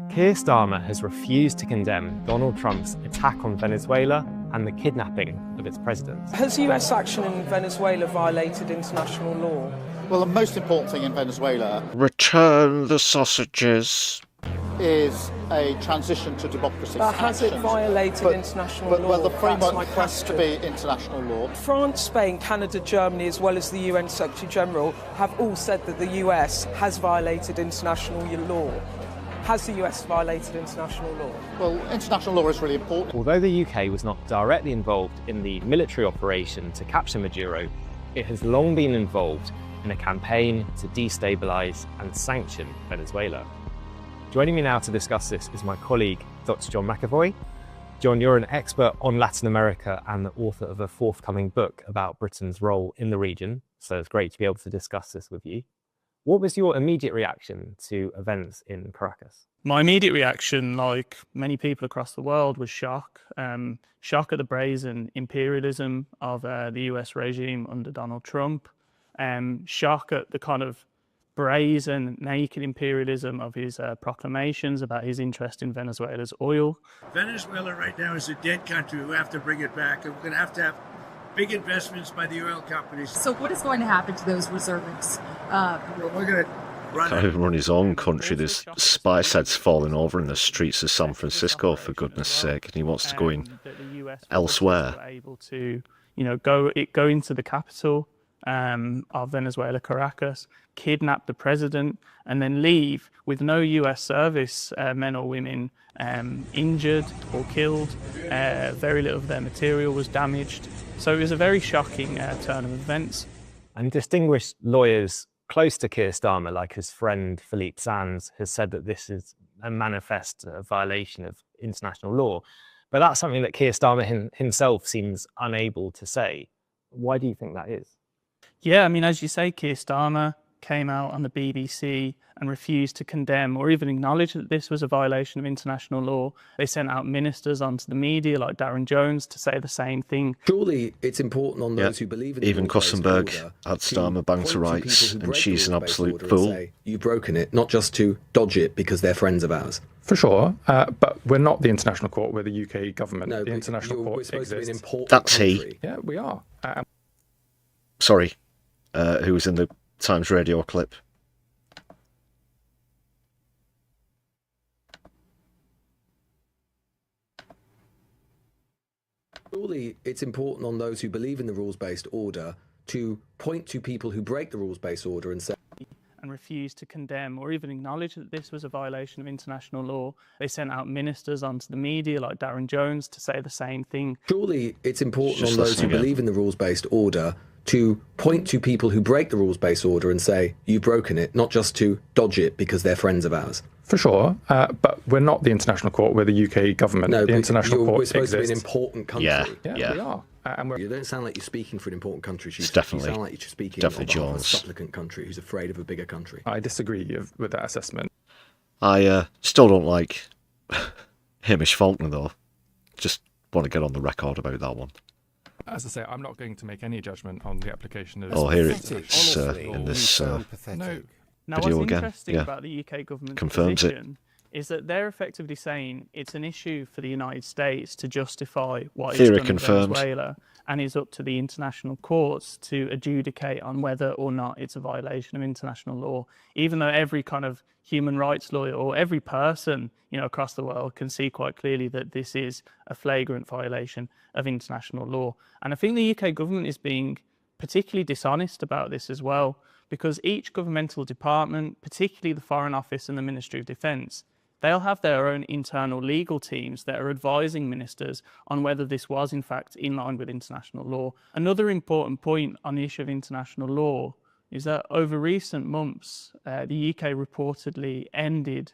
Keir Starmer has refused to condemn Donald Trump's attack on Venezuela and the kidnapping of its president. Has US action in Venezuela violated international law? Well, the most important thing in Venezuela... Return the sausages. ...is a transition to democracy. But has it violated international law? Well, the framework has to be international law. France, Spain, Canada, Germany, as well as the UN Secretary-General have all said that the US has violated international law. Has the US violated international law? Well, international law is really important. Although the UK was not directly involved in the military operation to capture Maduro, it has long been involved in a campaign to destabilise and sanction Venezuela. Joining me now to discuss this is my colleague, Dr. John McAvoy. John, you're an expert on Latin America and the author of a forthcoming book about Britain's role in the region, so it's great to be able to discuss this with you. What was your immediate reaction to events in Caracas? My immediate reaction, like many people across the world, was shock. Shock at the brazen imperialism of the US regime under Donald Trump. Shock at the kind of brazen, naked imperialism of his proclamations about his interest in Venezuela's oil. Venezuela right now is a dead country. We have to bring it back. And we're going to have big investments by the oil companies. So what is going to happen to those reserves? Well, we're going to Can't even run his own country. There's spice heads falling over in the streets of San Francisco, for goodness sake, and he wants to go in elsewhere. Able to, go into the capital of Venezuela, Caracas, kidnap the president, and then leave with no U.S. service men or women injured or killed. Very little of their material was damaged. So it was a very shocking turn of events. And distinguished lawyers close to Keir Starmer, like his friend Philippe Sands, has said that this is a manifest violation of international law. But that's something that Keir Starmer himself seems unable to say. Why do you think that is? Yeah, I mean, as you say, Keir Starmer came out on the BBC and refused to condemn or even acknowledge that this was a violation of international law. They sent out ministers onto the media like Darren Jones to say the same thing. Surely it's important on those who believe in the even Kossenberg had Starmer bang to rights, and she's an absolute fool. Say, you've broken it, not just to dodge it because they're friends of ours. For sure, but we're not the international court, we're the UK government. No, the international court we're supposed to be an exists. important That's country. Yeah, we are. Sorry, who was in the Times Radio clip? Surely it's important on those who believe in the rules-based order to point to people who break the rules-based order and say... And refused to condemn or even acknowledge that this was a violation of international law. They sent out ministers onto the media like Darren Jones to say the same thing. Surely it's important on those who believe in the rules-based order to point to people who break the rules-based order and say, you've broken it, not just to dodge it because they're friends of ours. For sure, but we're not the international court, we're the UK government. No, the international court we're supposed exists. to be an important country. Yeah, we are. You don't sound like you're speaking for an important country. It's definitely, you sound like you're speaking definitely on behalf of a Jones. supplicant country who's afraid of a bigger country. I disagree with that assessment. I still don't like Hamish Faulkner, though. Just want to get on the record about that one. As I say, I'm not going to make any judgment on the application of... Oh, here it is in this Now, video what's again. interesting about the UK government's Confirms position is that they're effectively saying it's an issue for the United States to justify what is done in Venezuela, and it's up to the international courts to adjudicate on whether or not it's a violation of international law, even though every kind of human rights lawyer or every person, across the world can see quite clearly that this is a flagrant violation of international law. And I think the UK government is being particularly dishonest about this as well, because each governmental department, particularly the Foreign Office and the Ministry of Defence, they'll have their own internal legal teams that are advising ministers on whether this was in fact in line with international law. Another important point on the issue of international law is that over recent months, the UK reportedly ended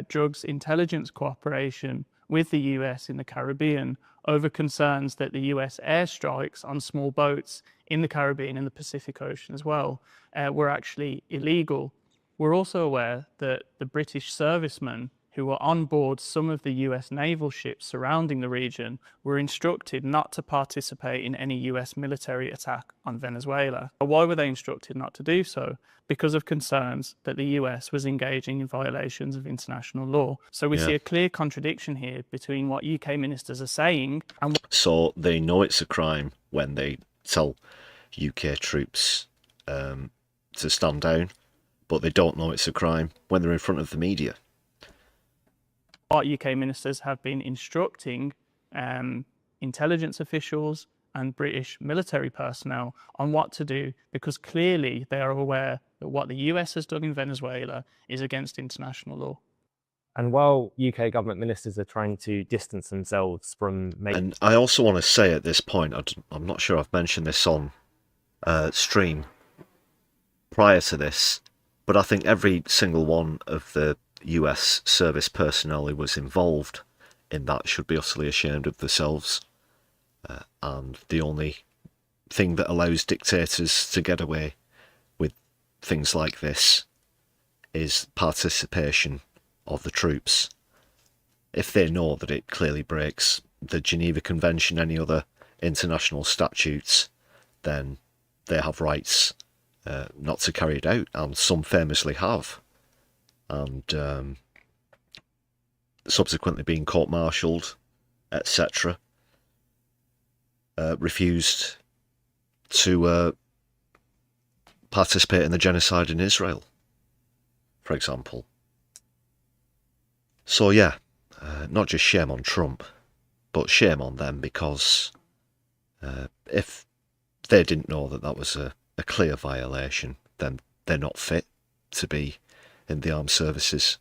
drugs intelligence cooperation with the US in the Caribbean over concerns that the US airstrikes on small boats in the Caribbean and the Pacific Ocean as well were actually illegal. We're also aware that the British servicemen who were on board some of the US naval ships surrounding the region were instructed not to participate in any US military attack on Venezuela. Why were they instructed not to do so? Because of concerns that the US was engaging in violations of international law. So we see a clear contradiction here between what UK ministers are saying and... So they know it's a crime when they tell UK troops to stand down, but they don't know it's a crime when they're in front of the media. What UK ministers have been instructing intelligence officials and British military personnel on what to do, because clearly they are aware that what the US has done in Venezuela is against international law. And while UK government ministers are trying to distance themselves from... And I also want to say at this point, I'm not sure I've mentioned this on stream prior to this, but I think every single one of the US service personnel who was involved in that should be utterly ashamed of themselves. And the only thing that allows dictators to get away with things like this is participation of the troops. If they know that it clearly breaks the Geneva Convention, any other international statutes, then they have rights not to carry it out, and some famously have, and subsequently being court-martialed, etc., refused to participate in the genocide in Israel, for example. So yeah, not just shame on Trump, but shame on them, because if they didn't know that that was a clear violation, then they're not fit to be in the armed services.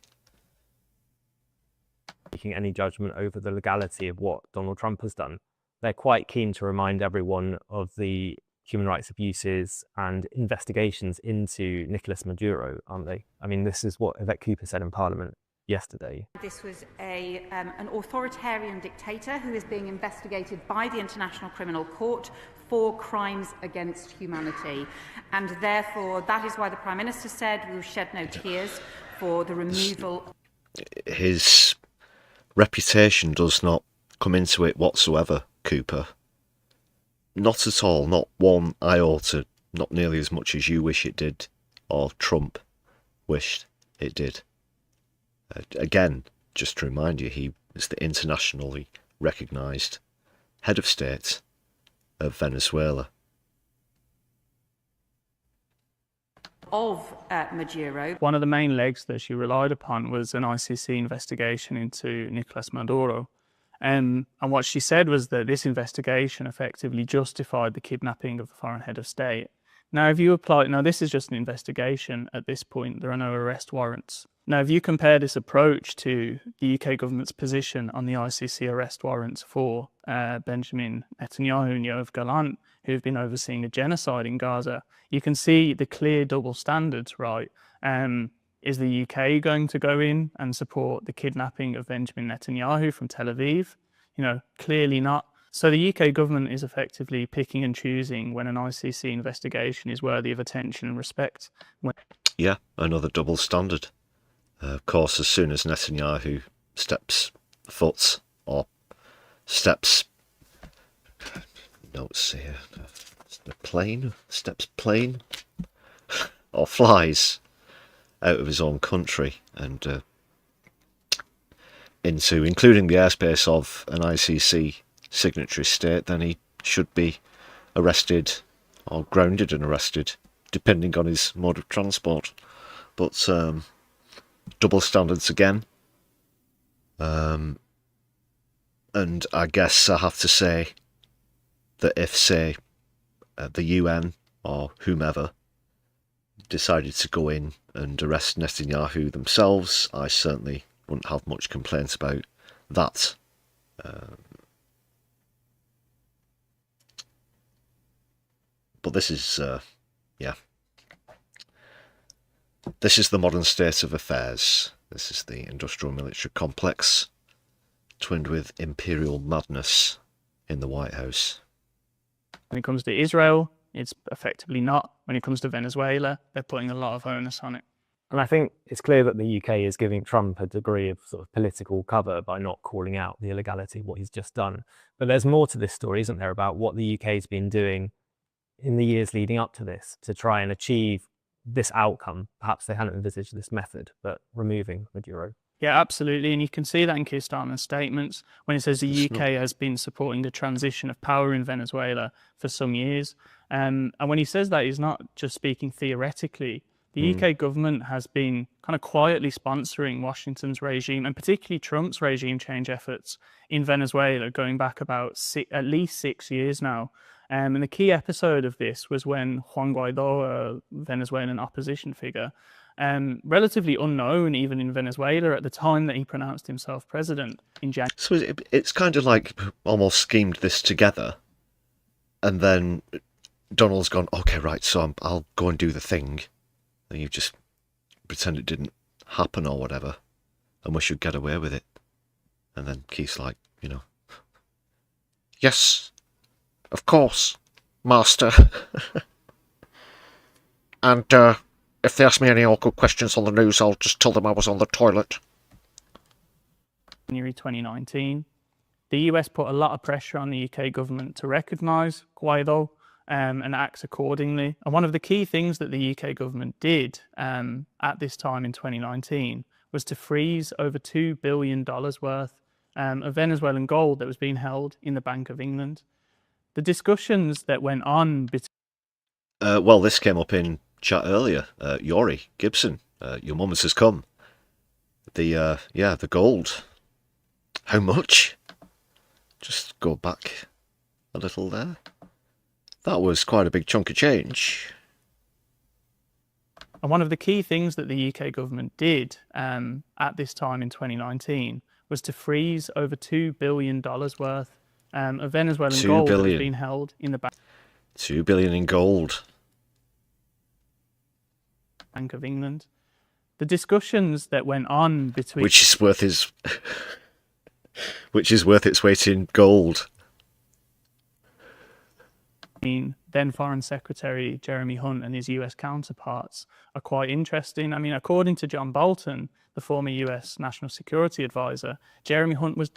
Making any judgment over the legality of what Donald Trump has done. They're quite keen to remind everyone of the human rights abuses and investigations into Nicolas Maduro, aren't they? I mean, this is what Yvette Cooper said in Parliament yesterday. This was an authoritarian dictator who is being investigated by the International Criminal Court for crimes against humanity. And therefore, that is why the Prime Minister said we will shed no tears for the removal. His reputation does not come into it whatsoever, Cooper. Not at all, not one iota, not nearly as much as you wish it did, or Trump wished it did. Again, just to remind you, he is the internationally recognised head of state of Venezuela. Of Maduro. One of the main legs that she relied upon was an ICC investigation into Nicolas Maduro. And what she said was that this investigation effectively justified the kidnapping of the foreign head of state. Now, if you apply, now this is just an investigation at this point, there are no arrest warrants. Now, if you compare this approach to the UK government's position on the ICC arrest warrants for Benjamin Netanyahu and Yoav Gallant, who have been overseeing a genocide in Gaza, you can see the clear double standards, right? Is the UK going to go in and support the kidnapping of Benjamin Netanyahu from Tel Aviv? You know, clearly not. So the UK government is effectively picking and choosing when an ICC investigation is worthy of attention and respect. Yeah, another double standard. Of course, as soon as Netanyahu steps foot or steps or flies out of his own country and into, including the airspace of an ICC signatory state, then he should be arrested or grounded and arrested, depending on his mode of transport. But double standards again. And I guess I have to say that if, say, the UN or whomever decided to go in and arrest Netanyahu themselves, I certainly wouldn't have much complaints about that. But this is, this is the modern state of affairs. This is the industrial military complex, twinned with imperial madness in the White House. When it comes to Israel, it's effectively not. When it comes to Venezuela, they're putting a lot of onus on it. And I think it's clear that the UK is giving Trump a degree of sort of political cover by not calling out the illegality of what he's just done. But there's more to this story, isn't there, about what the UK's been doing in the years leading up to this to try and achieve this outcome. Perhaps they hadn't envisaged this method, but removing Maduro. Yeah, absolutely. And you can see that in Keir Starmer's statements when he says the UK has been supporting the transition of power in Venezuela for some years. And when he says that, he's not just speaking theoretically. The UK government has been kind of quietly sponsoring Washington's regime, and particularly Trump's regime change efforts in Venezuela, going back about at least 6 years now. And the key episode of this was when Juan Guaido, a Venezuelan opposition figure, relatively unknown even in Venezuela at the time that he pronounced himself president in January. So it's kind of like almost schemed this together, and then Donald's gone, okay, right, so I'll go and do the thing, and you just pretend it didn't happen or whatever, and we should get away with it. And then Keith's like, you know, yes, of course, master. And if they ask me any awkward questions on the news, I'll just tell them I was on the toilet. January 2019, the US put a lot of pressure on the UK government to recognise Guaido and acts accordingly. And one of the key things that the UK government did at this time in 2019 was to freeze over $2 billion worth of Venezuelan gold that was being held in the Bank of England. The discussions that went on between... well, this came up in chat earlier. Yori Gibson, your moment has come. The gold. How much? Just go back a little there. That was quite a big chunk of change. And one of the key things that the UK government did at this time in 2019 was to freeze over $2 billion worth of Venezuelan gold that was being held in the $2 billion in gold. Bank of England. The discussions that went on between... Which is worth its weight in gold. Then Foreign Secretary Jeremy Hunt and his US counterparts are quite interesting. I mean, according to John Bolton, the former US National Security Advisor, Jeremy Hunt was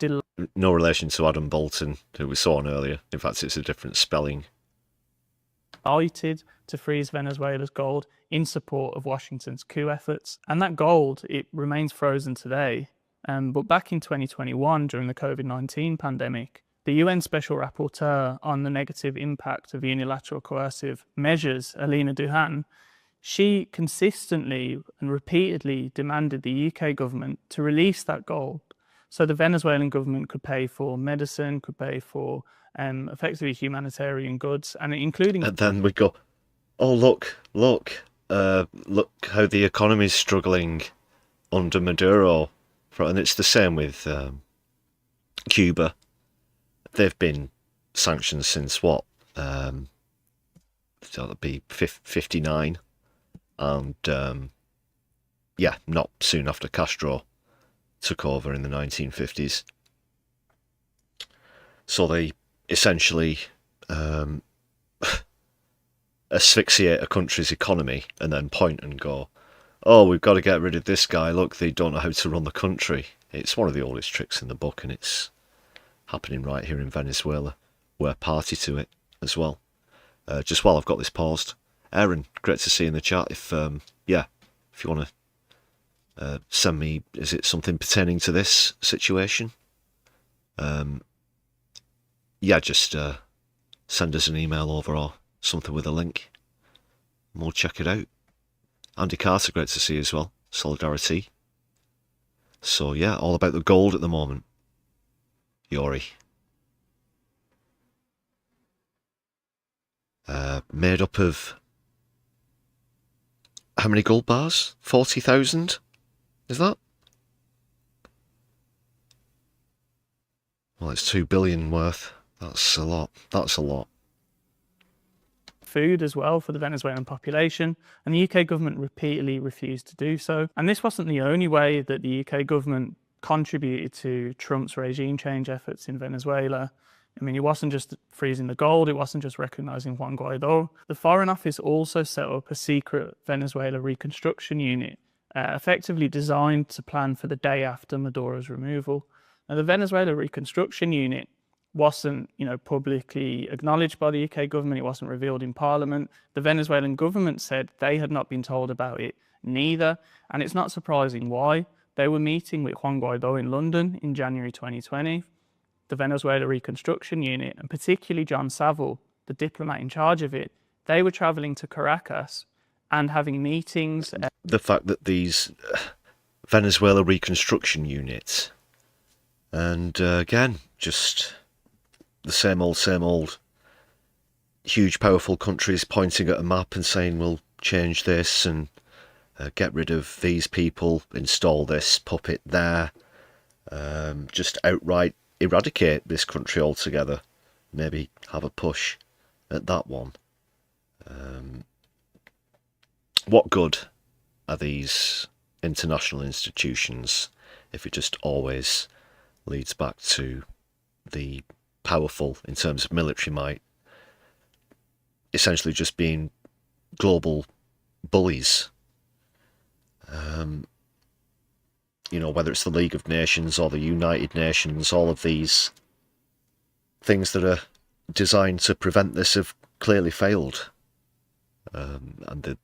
no relation to Adam Bolton, who we saw on earlier. In fact, it's a different spelling. Delighted to freeze Venezuela's gold in support of Washington's coup efforts. And that gold, it remains frozen today. But back in 2021, during the COVID-19 pandemic, the UN Special Rapporteur on the negative impact of unilateral coercive measures, Alina Duhan, she consistently and repeatedly demanded the UK government to release that gold so the Venezuelan government could pay for medicine, could pay for effectively humanitarian goods, and including... And then we go, oh, look how the economy's struggling under Maduro. And it's the same with Cuba. They've been sanctioned since what? So that'd be 59. And not soon after Castro took over in the 1950s. So they essentially asphyxiate a country's economy and then point and go, oh, we've got to get rid of this guy. Look, they don't know how to run the country. It's one of the oldest tricks in the book, and it's happening right here in Venezuela. We're party to it as well. Just while I've got this paused, Aaron, great to see you in the chat. If you want to send me, is it something pertaining to this situation? Just send us an email over or something with a link, and we'll check it out. Andy Carter, great to see you as well. Solidari-Tea. So yeah, all about the gold at the moment. Yori. Made up of how many gold bars? 40,000? Is that? Well, it's 2 billion worth. That's a lot. That's a lot. Food as well for the Venezuelan population, and the UK government repeatedly refused to do so. And this wasn't the only way that the UK government contributed to Trump's regime change efforts in Venezuela. I mean, it wasn't just freezing the gold, it wasn't just recognising Juan Guaido. The Foreign Office also set up a secret Venezuela reconstruction unit, effectively designed to plan for the day after Maduro's removal. Now, the Venezuela reconstruction unit wasn't, publicly acknowledged by the UK government. It wasn't revealed in Parliament. The Venezuelan government said they had not been told about it neither. And it's not surprising why. They were meeting with Juan Guaido in London in January 2020. The Venezuela Reconstruction Unit, and particularly John Saville, the diplomat in charge of it, they were travelling to Caracas and having meetings. The fact that these Venezuela Reconstruction Units, and again, just the same old, huge powerful countries pointing at a map and saying we'll change this and get rid of these people, install this puppet there, just outright eradicate this country altogether, maybe have a push at that one. What good are these international institutions if it just always leads back to the powerful, in terms of military might, essentially just being global bullies? Whether it's the League of Nations or the United Nations, all of these things that are designed to prevent this clearly failed. And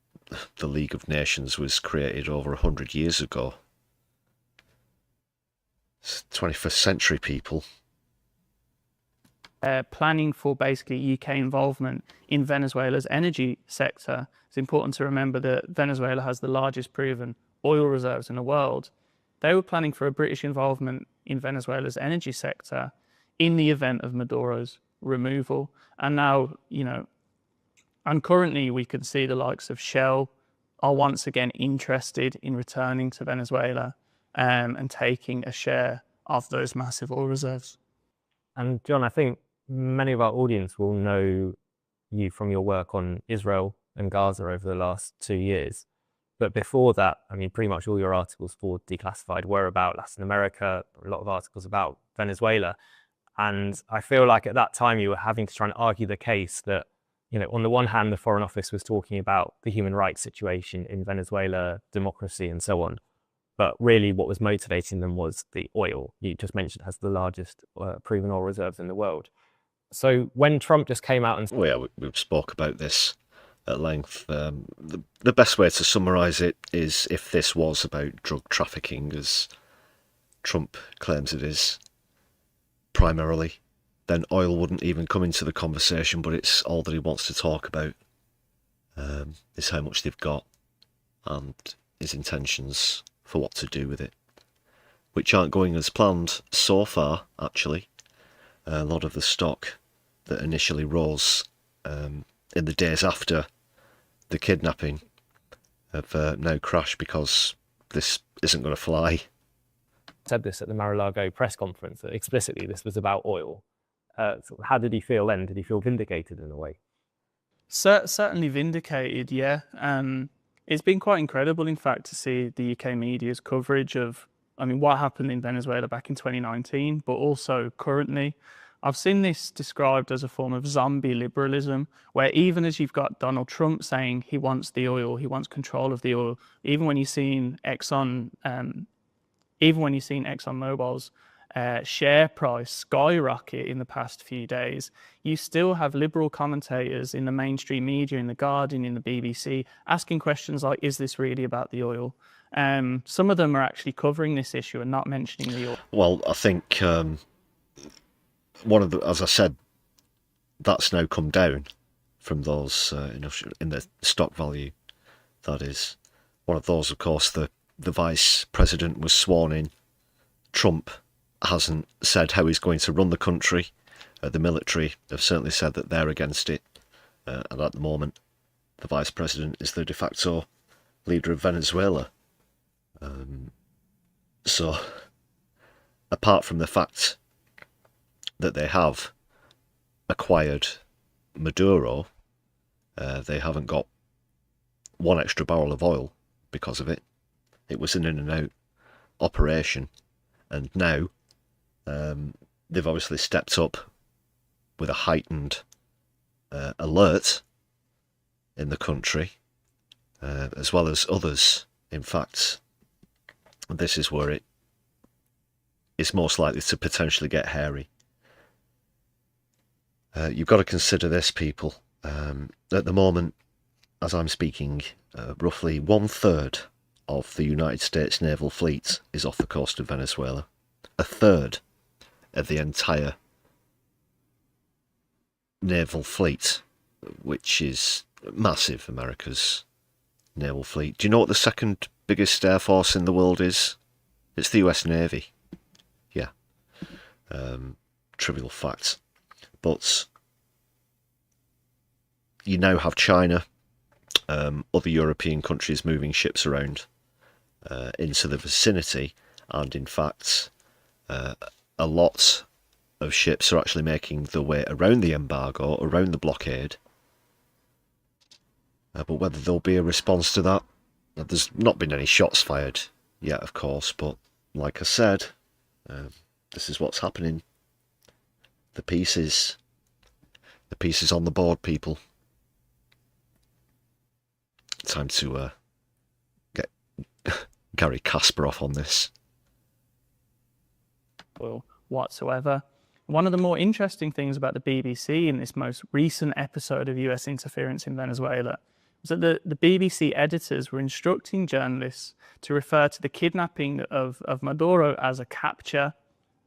the League of Nations was created over 100 years ago. It's 21st century people. Planning for basically UK involvement in Venezuela's energy sector. It's important to remember that Venezuela has the largest proven oil reserves in the world. They were planning for a British involvement in Venezuela's energy sector in the event of Maduro's removal. And now, and currently we can see the likes of Shell are once again interested in returning to Venezuela and taking a share of those massive oil reserves. And John, I think many of our audience will know you from your work on Israel and Gaza over the last 2 years. But before that, I mean, pretty much all your articles for Declassified were about Latin America, a lot of articles about Venezuela. And I feel like at that time you were having to try and argue the case that, on the one hand, the Foreign Office was talking about the human rights situation in Venezuela, democracy and so on. But really what was motivating them was the oil. You just mentioned has the largest proven oil reserves in the world. So when Trump just came out and... Well, yeah, we spoke about this at length. The best way to summarise it is, if this was about drug trafficking, as Trump claims it is, primarily, then oil wouldn't even come into the conversation, but it's all that he wants to talk about, is how much they've got and his intentions for what to do with it, which aren't going as planned so far, actually. A lot of the stock that initially rose in the days after the kidnapping have now crashed because this isn't going to fly. Said this at the Mar-a-Lago press conference, that explicitly this was about oil. So how did he feel then? Did he feel vindicated in a way? Certainly vindicated, yeah. It's been quite incredible, in fact, to see the UK media's coverage of, what happened in Venezuela back in 2019, but also currently. I've seen this described as a form of zombie liberalism, where even as you've got Donald Trump saying he wants the oil, he wants control of the oil, even when you've seen ExxonMobil's share price skyrocket in the past few days, you still have liberal commentators in the mainstream media, in The Guardian, in the BBC, asking questions like, is this really about the oil? Some of them are actually covering this issue and not mentioning the oil. Well, I think as I said, that's now come down from those in the stock value. That is one of those, of course, the vice president was sworn in. Trump hasn't said how he's going to run the country. The military have certainly said that they're against it. And at the moment, the vice president is the de facto leader of Venezuela. So, apart from the fact that they have acquired Maduro, they haven't got one extra barrel of oil because of it. It was an in and out operation, and now they've obviously stepped up with a heightened alert in the country, as well as others. In fact, this is where it is most likely to potentially get hairy. You've got to consider this, people. At the moment, as I'm speaking, roughly 1/3 of the United States naval fleet is off the coast of Venezuela. 1/3 of the entire naval fleet, which is massive, America's naval fleet. Do you know what the second biggest air force in the world is? It's the US Navy. Yeah. Trivial fact. But you now have China, other European countries moving ships around into the vicinity, and in fact a lot of ships are actually making their way around the embargo, around the blockade. But whether there'll be a response to that, there's not been any shots fired yet, of course, but like I said, this is what's happening. The pieces on the board, people. Time to get Gary Kasparov on this. Oil whatsoever. One of the more interesting things about the BBC in this most recent episode of US interference in Venezuela was that the BBC editors were instructing journalists to refer to the kidnapping of Maduro as a capture,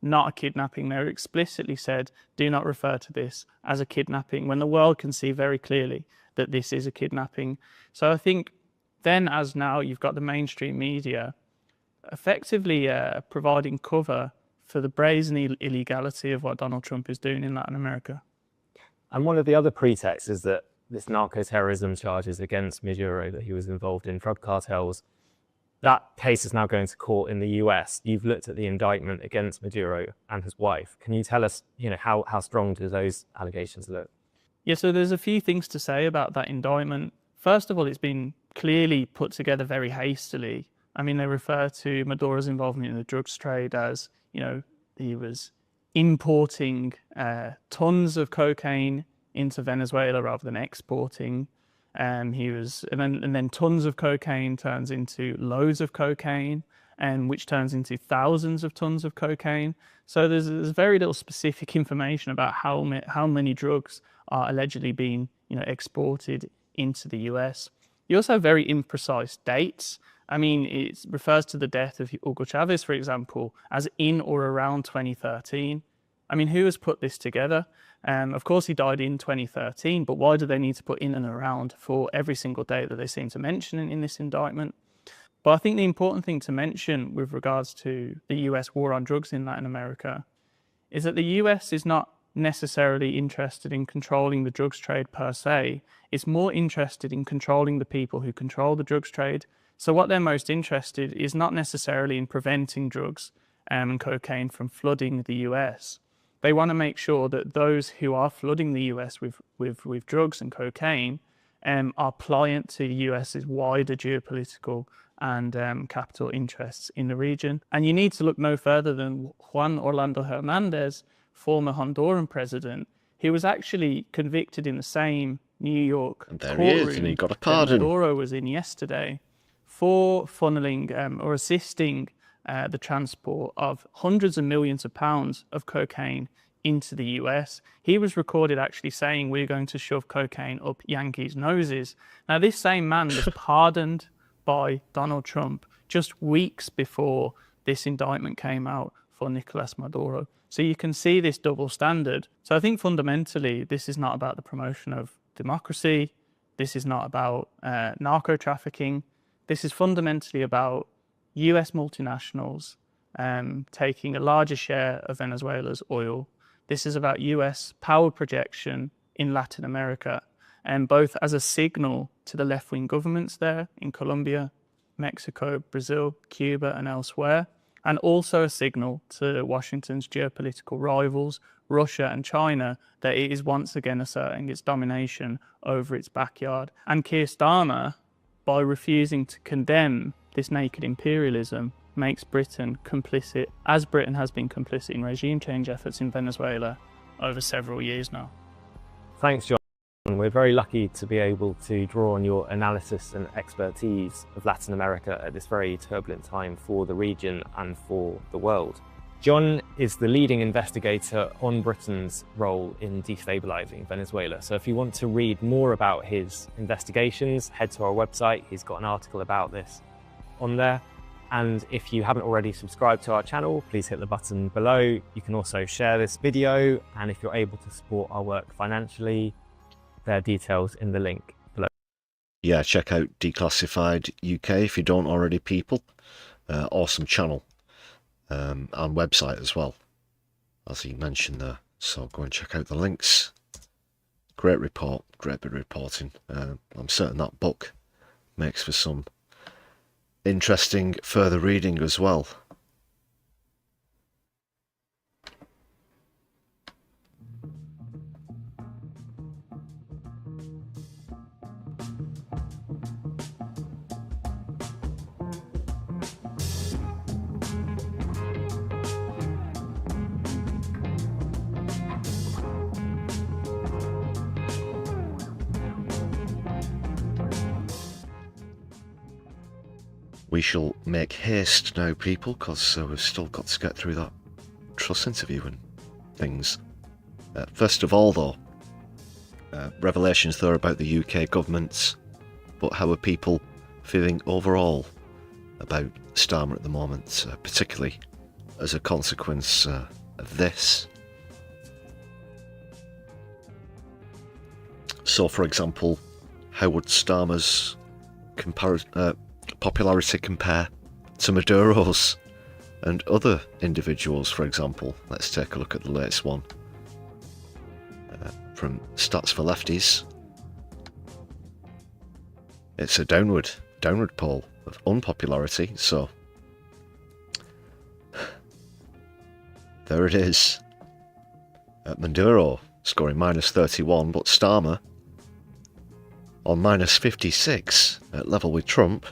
not a kidnapping. They were explicitly said, do not refer to this as a kidnapping, when the world can see very clearly that this is a kidnapping. So I think then, as now, you've got the mainstream media effectively providing cover for the brazen illegality of what Donald Trump is doing in Latin America. And one of the other pretexts is that this narco-terrorism charges against Maduro, that he was involved in drug cartels, that case is now going to court in the US. You've looked at the indictment against Maduro and his wife. Can you tell us, how strong do those allegations look? Yeah, so there's a few things to say about that indictment. First of all, it's been clearly put together very hastily. I mean, they refer to Maduro's involvement in the drugs trade as, he was importing tons of cocaine into Venezuela rather than exporting. And then tons of cocaine turns into loads of cocaine, and which turns into thousands of tons of cocaine. So there's very little specific information about how many drugs are allegedly being exported into the US. You also have very imprecise dates. I mean, it refers to the death of Hugo Chavez, for example, as in or around 2013. I mean, who has put this together? Of course, he died in 2013, but why do they need to put in and around for every single date that they seem to mention in this indictment? But I think the important thing to mention with regards to the US war on drugs in Latin America is that the US is not necessarily interested in controlling the drugs trade per se. It's more interested in controlling the people who control the drugs trade. So what they're most interested is not necessarily in preventing drugs and cocaine from flooding the US. They want to make sure that those who are flooding the US with drugs and cocaine are pliant to the US's wider geopolitical and capital interests in the region. And you need to look no further than Juan Orlando Hernandez, former Honduran president, who was actually convicted in the same New York courtroom he is, and he got a pardon. that Maduro was in yesterday for funneling or assisting the transport of hundreds of millions of pounds of cocaine into the US. He was recorded actually saying, we're going to shove cocaine up Yankees' noses. Now, this same man was pardoned by Donald Trump just weeks before this indictment came out for Nicolas Maduro. So you can see this double standard. So I think fundamentally, this is not about the promotion of democracy. This is not about narco trafficking. This is fundamentally about US multinationals taking a larger share of Venezuela's oil. This is about US power projection in Latin America, and both as a signal to the left-wing governments there in Colombia, Mexico, Brazil, Cuba, and elsewhere, and also a signal to Washington's geopolitical rivals, Russia and China, that it is once again asserting its domination over its backyard. And Keir Starmer, by refusing to condemn this naked imperialism, makes Britain complicit, as Britain has been complicit in regime change efforts in Venezuela over several years now. Thanks, John. We're very lucky to be able to draw on your analysis and expertise of Latin America at this very turbulent time for the region and for the world. John is the leading investigator on Britain's role in destabilising Venezuela. So if you want to read more about his investigations, head to our website. He's got an article about this on there. And if you haven't already subscribed to our channel, please hit the button below. You can also share this video. And if you're able to support our work financially, there are details in the link below. Yeah, check out Declassified UK if you don't already, people. Awesome channel and website as well, as he mentioned there. So go and check out the links. Great report, great bit of reporting. I'm certain that book makes for some interesting further reading as well. We shall make haste now, people, because we've still got to get through that Truss interview and things. First of all, though, revelations there about the UK government, but how are people feeling overall about Starmer at the moment, particularly as a consequence of this? So, for example, how would Starmer's popularity compare to Maduro's and other individuals, for example? Let's take a look at the latest one from Stats for Lefties. It's a downward poll of unpopularity, so there it is. Maduro scoring -31, but Starmer on -56, at level with Trump,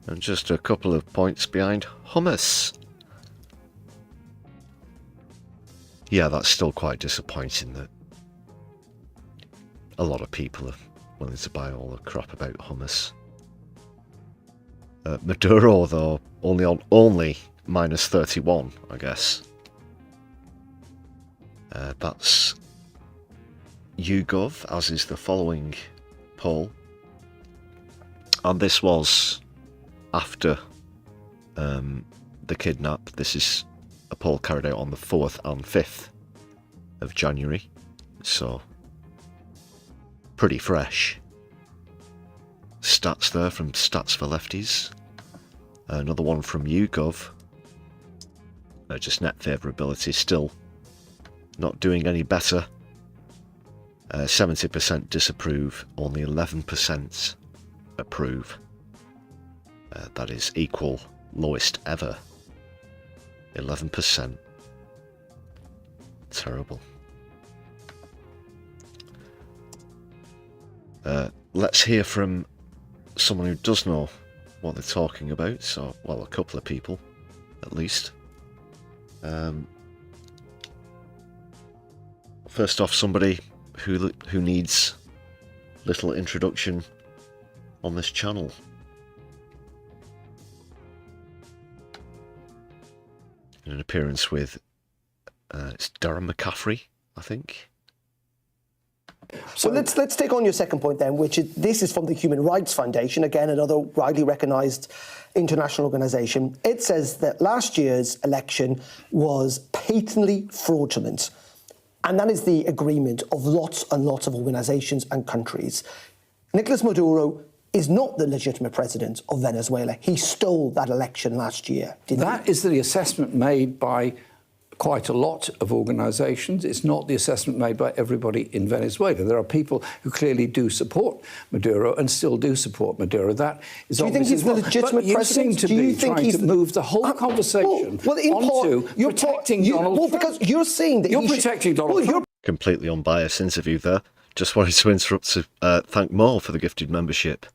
and just a couple of points behind Hummus. Yeah, that's still quite disappointing that a lot of people are willing to buy all the crap about Hummus. Maduro, though, only on -31, I guess. That's YouGov, as is the following poll. And this was after the kidnap. This is a poll carried out on the 4th and 5th of January. So, pretty fresh. Stats there from Stats for Lefties. Another one from YouGov. Just net favourability still not doing any better. 70% disapprove, only 11% approve. That is equal lowest ever. 11%. Terrible. Let's hear from someone who does know what they're talking about. So, well, a couple of people, at least. First off, somebody who needs little introduction on this channel. In an appearance with it's Darren McCaffrey, I think. So let's take on your second point then, which is this is from the Human Rights Foundation, again another widely recognised international organisation. It says that last year's election was patently fraudulent. And that is the agreement of lots and lots of organisations and countries. Nicolas Maduro is not the legitimate president of Venezuela. He stole that election last year. That is the assessment made by quite a lot of organisations. It's not the assessment made by everybody in Venezuela. There are people who clearly do support Maduro and still do support Maduro. That is do you think he's the legitimate president? Do you think he's to move the whole conversation onto protecting Donald Trump? Because you're saying that you're protecting Donald Trump. Completely unbiased interview there. Just wanted to interrupt to thank Mo for the gifted membership,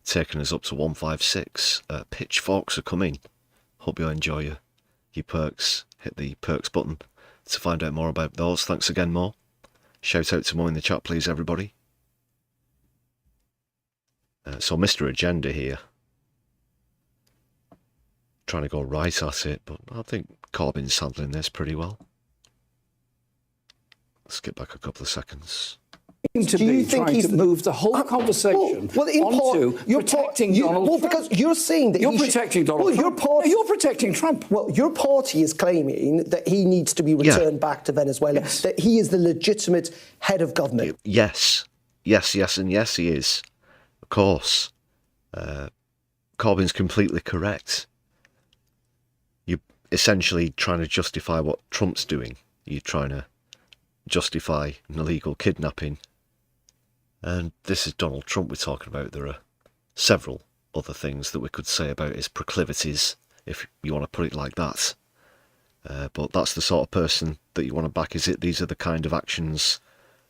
taking us up to 156. Pitchforks are coming. Hope you enjoy your perks. Hit the perks button to find out more about those. Thanks again, Mo. Shout out to Mo in the chat, please, everybody. So, Mr. Agenda here. Trying to go right at it, but I think Corbyn's handling this pretty well. Let's get back a couple of seconds. Do you think he's to move the whole conversation onto protecting Donald Trump? Because you're saying that you're protecting Donald Trump. You're protecting Trump. Well, your party is claiming that he needs to be returned back to Venezuela, that he is the legitimate head of government. Yes, and yes, he is. Of course. Corbyn's completely correct. You're essentially trying to justify what Trump's doing. You're trying to justify an illegal kidnapping. And this is Donald Trump we're talking about. There are several other things that we could say about his proclivities, if you want to put it like that. But that's the sort of person that you want to back. These are the kind of actions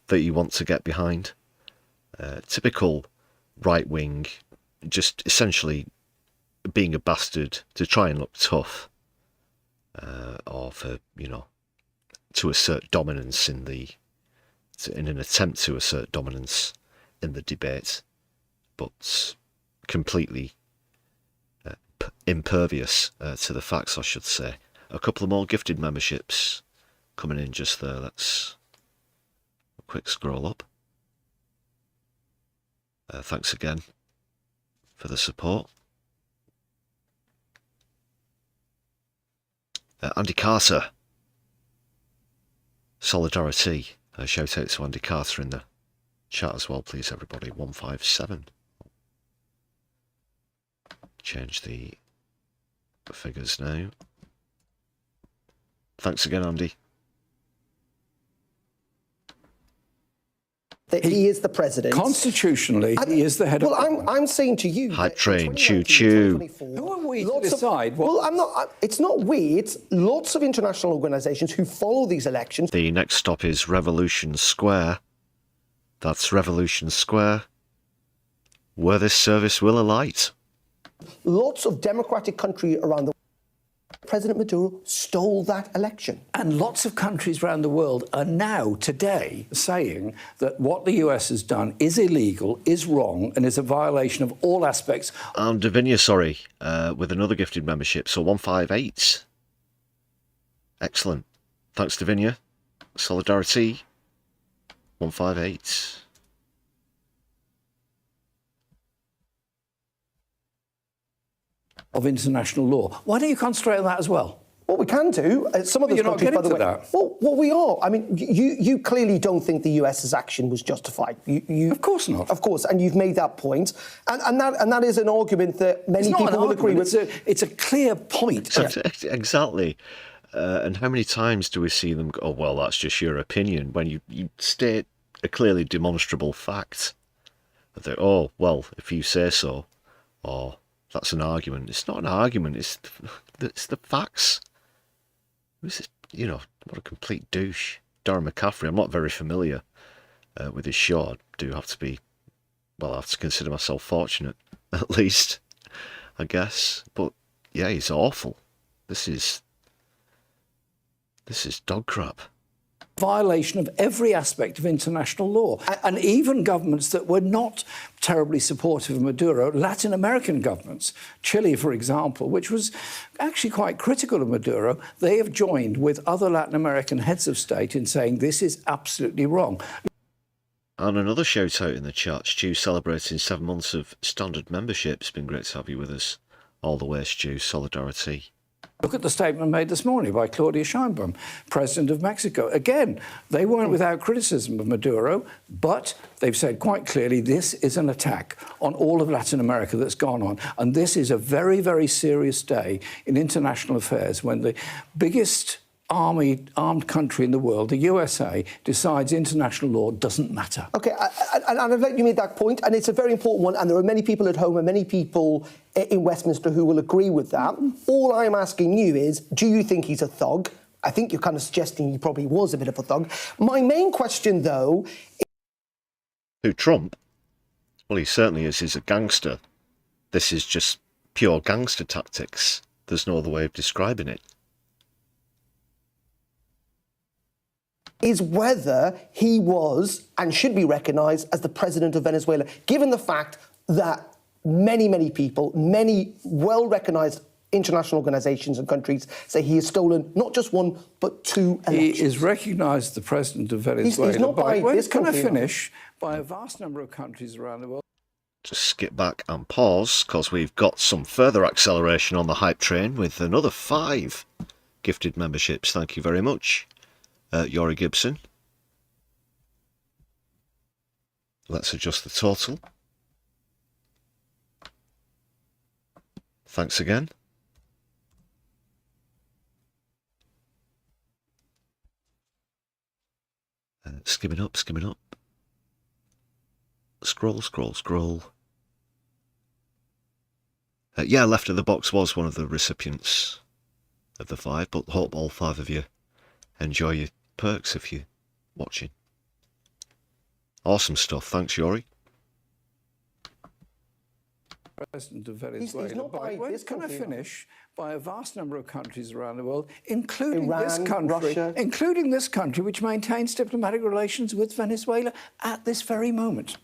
that you want to get behind. Typical right-wing, just essentially being a bastard to try and look tough, or for, to assert dominance in an attempt to assert dominance in the debate, but completely impervious to the facts, I should say. A couple of more gifted memberships coming in just there. Let's a quick scroll up. Thanks again for the support. Andy Carter. Solidarity. Shout out to Andy Carter in the chat as well, please, everybody. 157. Change the figures now. Thanks again, Andy. That he is the president. Constitutionally, he is the head of government. I'm saying to you... Hype train, choo-choo. Who are we to decide what... Well, I'm not... It's not we. It's lots of international organisations who follow these elections. The next stop is Revolution Square. That's Revolution Square, where this service will alight. Lots of democratic countries around the world. President Maduro stole that election. And lots of countries around the world are now, today, saying that what the US has done is illegal, is wrong, and is a violation of all aspects. And Davinia, sorry, with another gifted membership, so 158. Excellent. Thanks, Davinia. Solidarity. 158. Of international law. Why don't you concentrate on that as well? What we can do, some of those countries, by the way. Well, we are. I mean, you clearly don't think the US's action was justified. Of course not. Of course, and you've made that point, and that is an argument that many people will agree with. It's a clear point. Exactly. And how many times do we see them go, oh, well, that's just your opinion, when you state a clearly demonstrable fact. That, oh, well, if you say so, or that's an argument. It's not an argument, it's the facts. This is, you know, what a complete douche. Darren McCaffrey, I'm not very familiar with his show. I do have to be, well, I have to consider myself fortunate, at least, I guess. But, yeah, he's awful. This is dog crap. Violation of every aspect of international law. And even governments that were not terribly supportive of Maduro, Latin American governments, Chile, for example, which was actually quite critical of Maduro, they have joined with other Latin American heads of state in saying this is absolutely wrong. And another shout out in the chat, Stu celebrating 7 months of standard membership. It's been great to have you with us all the way, Stu. Solidarity. Look at the statement made this morning by Claudia Sheinbaum, President of Mexico. Again, they weren't without criticism of Maduro, but they've said quite clearly this is an attack on all of Latin America that's gone on. And this is a very, very serious day in international affairs when the biggest armed country in the world, the USA, decides international law doesn't matter. OK, and I've let you make that point, and it's a very important one, and there are many people at home and many people in Westminster who will agree with that. All I'm asking you is, do you think he's a thug? I think you're kind of suggesting he probably was a bit of a thug. My main question, though... Who, Trump? Well, he certainly is. He's a gangster. This is just pure gangster tactics. There's no other way of describing it. Is whether he was and should be recognised as the president of Venezuela, given the fact that many, many people, many well-recognised international organisations and countries say he has stolen not just one, but 2 elections. He is recognised the president of Venezuela. He's not by this Can I country, finish? By a vast number of countries around the world. Just skip back and pause, because we've got some further acceleration on the hype train with another 5 gifted memberships. Thank you very much. Yori Gibson. Let's adjust the total. Thanks again. Skimming up, skimming up. Scroll, scroll, scroll. Yeah, Left of the Box was one of the recipients of the 5, but hope all 5 of you enjoy your perks if you're watching. Awesome stuff. Thanks, Yori. President of Venezuela. He's not by this Can I country, finish? By a vast number of countries around the world, including Iran, this country, Russia. including this country, which maintains diplomatic relations with Venezuela at this very moment.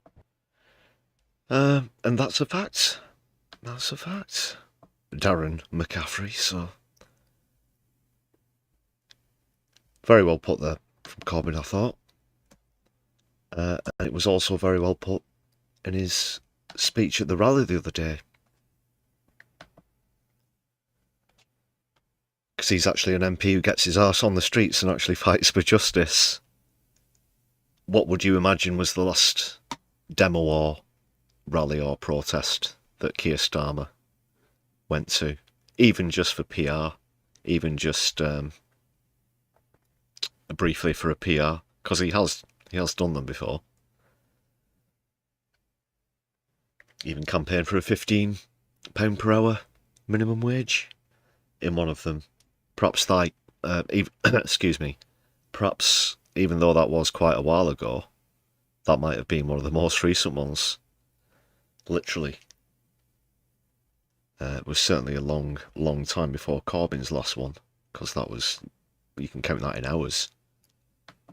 And that's a fact. That's a fact. Darren McCaffrey, so... Very well put there from Corbyn, I thought. And it was also very well put in his speech at the rally the other day. Because he's actually an MP who gets his arse on the streets and actually fights for justice. What would you imagine was the last demo or rally or protest that Keir Starmer went to? Even just for PR, even just briefly for a PR, because he has done them before. Even campaigned for a £15 per hour minimum wage in one of them. Perhaps excuse me, perhaps even though that was quite a while ago, that might have been one of the most recent ones. Literally. It was certainly a long time before Corbyn's last one, because that was, you can count that in hours.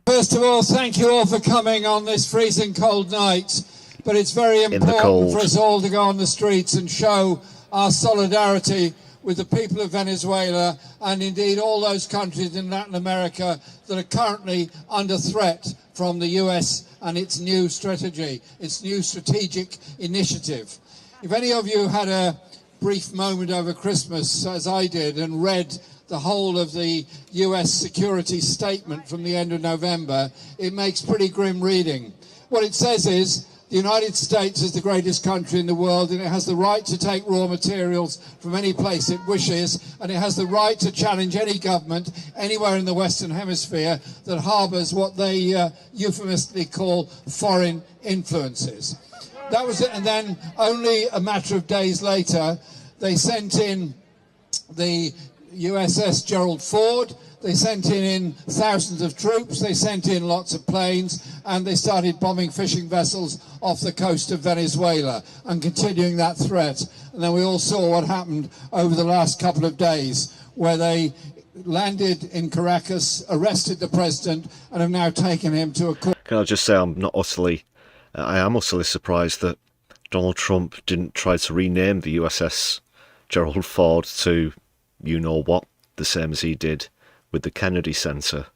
First of all, thank you all for coming on this freezing cold night, but it's very important for us all to go on the streets and show our solidarity with the people of Venezuela and indeed all those countries in Latin America that are currently under threat from the US and its new strategy, its new strategic initiative. If any of you had a brief moment over Christmas, as I did, and read the whole of the US security statement from the end of November, it makes pretty grim reading. What it says is, the United States is the greatest country in the world, and it has the right to take raw materials from any place it wishes, and it has the right to challenge any government anywhere in the Western Hemisphere that harbours what they euphemistically call foreign influences. That was it, and then only a matter of days later, they sent in the USS Gerald Ford. They sent in thousands of troops, they sent in lots of planes, and they started bombing fishing vessels off the coast of Venezuela and continuing that threat. And then we all saw what happened over the last couple of days, where they landed in Caracas, arrested the president, and have now taken him to a court. Can I just say I am utterly surprised that Donald Trump didn't try to rename the USS Gerald Ford to you-know-what, the same as he did with the Kennedy Center.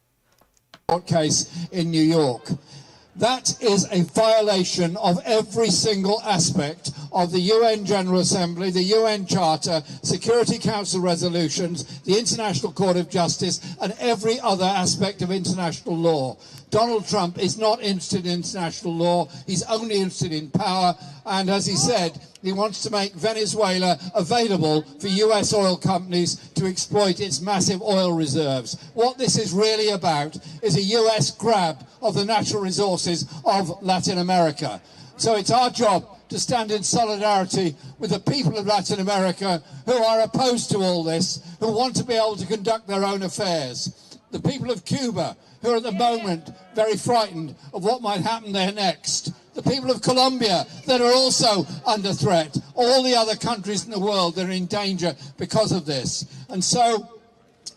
Court case in New York. That is a violation of every single aspect of the UN General Assembly, the UN Charter, Security Council resolutions, the International Court of Justice, and every other aspect of international law. Donald Trump is not interested in international law, he's only interested in power, and as he said, he wants to make Venezuela available for US oil companies to exploit its massive oil reserves. What this is really about is a US grab of the natural resources of Latin America. So it's our job to stand in solidarity with the people of Latin America who are opposed to all this, who want to be able to conduct their own affairs. The people of Cuba, who are at the moment very frightened of what might happen there next. The people of Colombia that are also under threat. All the other countries in the world that are in danger because of this. And so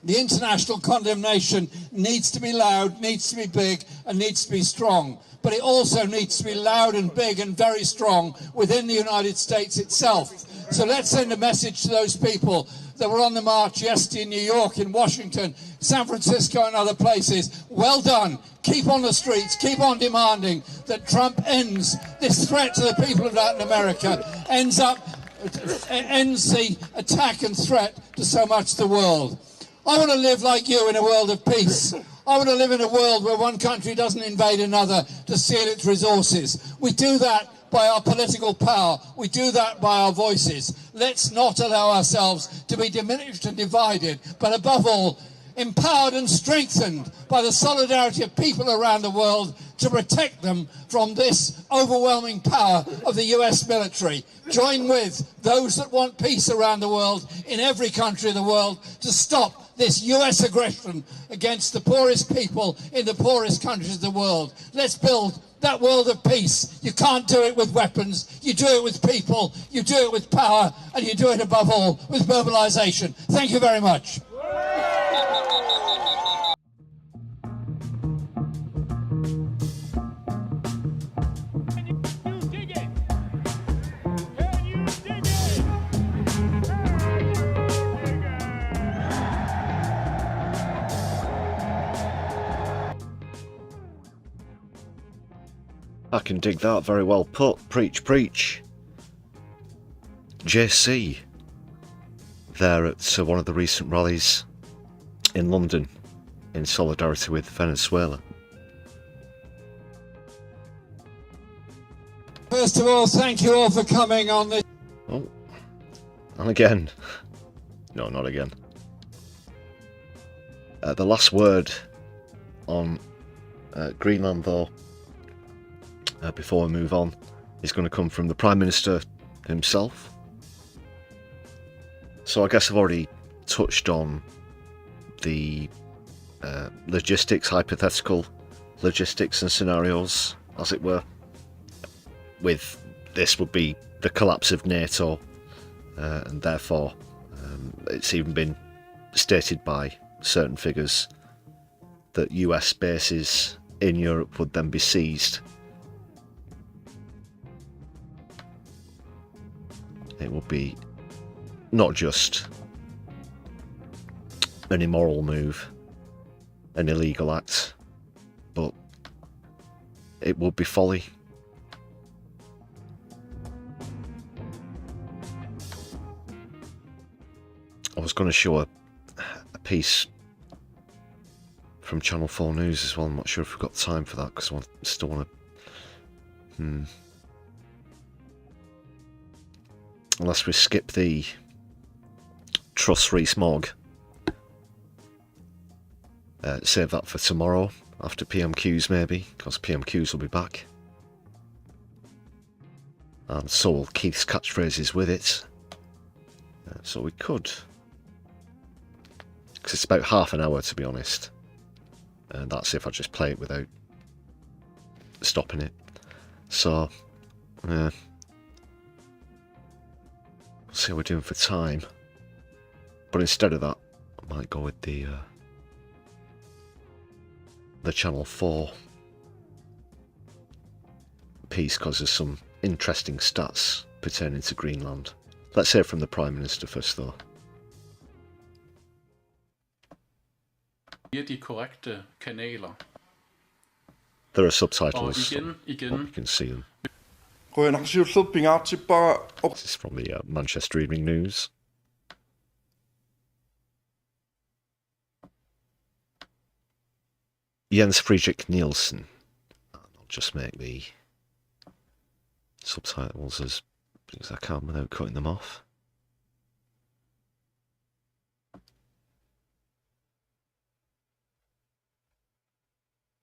the international condemnation needs to be loud, needs to be big, and needs to be strong. But it also needs to be loud and big and very strong within the United States itself. So let's send a message to those people that were on the march yesterday in New York, in Washington, San Francisco and other places. Well done. Keep on the streets. Keep on demanding that Trump ends this threat to the people of Latin America, ends the attack and threat to so much of the world. I want to live like you in a world of peace. I want to live in a world where one country doesn't invade another to steal its resources. We do that by our political power. We do that by our voices. Let's not allow ourselves to be diminished and divided, but above all, empowered and strengthened by the solidarity of people around the world to protect them from this overwhelming power of the US military. Join with those that want peace around the world, in every country of the world, to stop this US aggression against the poorest people in the poorest countries of the world. Let's build that world of peace. You can't do it with weapons. You do it with people. You do it with power. And you do it above all with mobilization. Thank you very much. I can dig that. Very well put. Preach, preach. JC, there at one of the recent rallies in London in solidarity with Venezuela. First of all, thank you all for coming on this. Oh, and again. No, not again. The last word on Greenland, though, before we move on, is going to come from the Prime Minister himself. So I guess I've already touched on the logistics, hypothetical logistics and scenarios, as it were. With this would be the collapse of NATO, and therefore it's even been stated by certain figures that US bases in Europe would then be seized. It would be not just an immoral move, an illegal act, but it would be folly. I was going to show a piece from Channel 4 News as well. I'm not sure if we've got time for that because I still want to... Unless we skip the Truss Rees-Mogg. Save that for tomorrow, after PMQs maybe, because PMQs will be back. And so will Keith's catchphrases with it. So we could... Because it's about half an hour, to be honest. And that's if I just play it without stopping it. So, we'll see how we're doing for time. But instead of that, I might go with the Channel 4 piece, because there's some interesting stats pertaining to Greenland. Let's hear from the Prime Minister first, though. De korrekte kanaler. There are subtitles. Igen. You can see them. This is from the Manchester Evening News. Jens Friedrich Nielsen. I'll just make the subtitles as big as I can without cutting them off.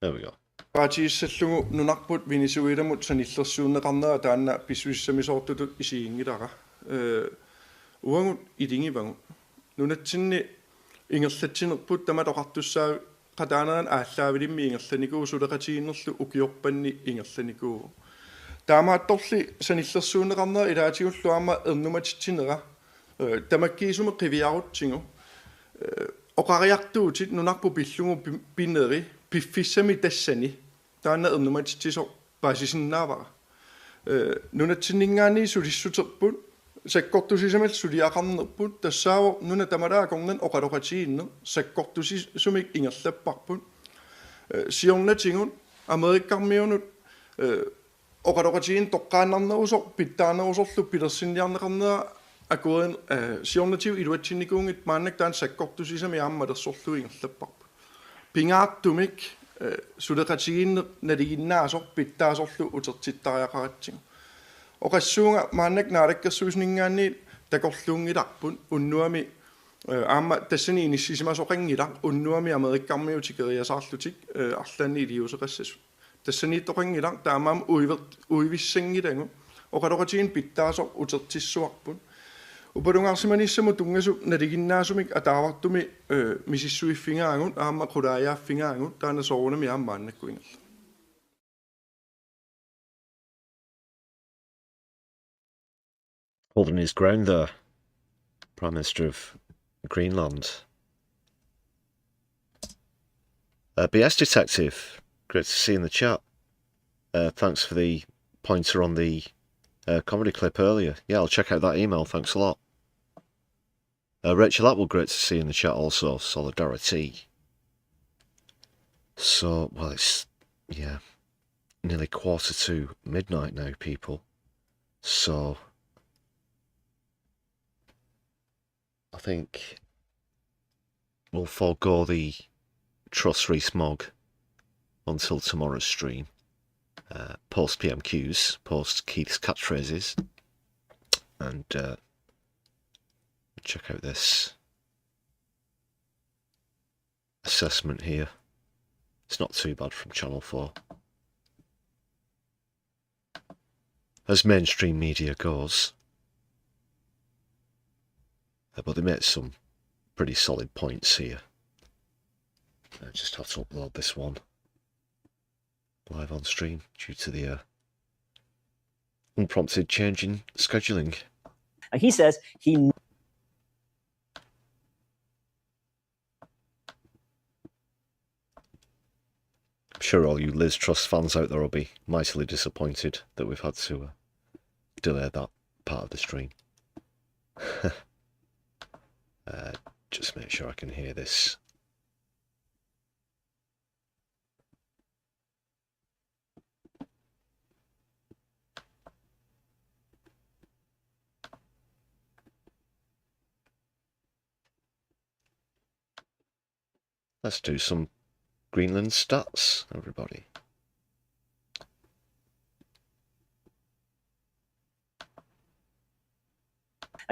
There we go. Paatiissallungu nunarput Venezuelamut sanillersuunneqarnera taanna pisuissamisoortutut isiingilara uangut ilingivangut nunatsinni ingerlatsinerput tamatoqartussaa qataaneran ааllaавилимми ингерланикуу сулеқатигиннерлу укиорпанни ингерланикуу таамаатторли саниллерсуунеқарнера илаатигуллу аама эрнуматитсинера тамаккиисуме қивиарутсигу оқариартуутит нунарпу пиллугу пинери пиффиссами тассани таана эрнуматитсисо паасисиннаавара нунатсиннингаани сулиссутерпут саккортусисамал сулиақарнерпут тассааво нуна тамалаакорнан оқалоқатигиннер саккортусисумик ингерлаппарпут сиорнатигун америккармиунут оқалоқатигин тоққааннарнерусо питтаанерусорлу пилерсинниарнеқарнера акуен сиорнатив илуатсинникуунгит мааннак таан саккортусисами ааммалерсорлу ингерлаппарпут пингаартумик сулеқатигиннер налигиннаасор питтаасорлу утертиттариақаратсигу оқассуунга мааннак наалаккерсуиснингаанни такорлуунгиларпут уннуами аама тассани иниссисимасоқангилар уннуами америккармиутикериасаарлутик арлаанни илиусеқассасу тассани тоқангилар таамаам уивиссангилагу оқалоқатигин питтаасор утертиссуарпут упалунгарсиманиссаму тунгасу налигиннаасумик атаавартуми мисиссуиффингаагут аама қулааяаффингаагут таана соорунами аамааннаккуингерла. Holding his ground there, Prime Minister of Greenland. BS Detective, great to see you in the chat. Thanks for the pointer on the comedy clip earlier. Yeah, I'll check out that email, thanks a lot. Rachel Atwell, great to see you in the chat also, Solidari-Tea. So, well, it's, yeah, nearly midnight now, people. So I think we'll forego the Truss Rees-Mogg until tomorrow's stream. Post PMQs, post Keith's catchphrases, and check out this assessment here. It's not too bad from Channel 4. As mainstream media goes. But they made some pretty solid points here. I just have to upload this one live on stream due to the unprompted change in scheduling. He says he... I'm sure all you Liz Truss fans out there will be mightily disappointed that we've had to delay that part of the stream. Just make sure I can hear this. Let's do some Greenland stats, everybody.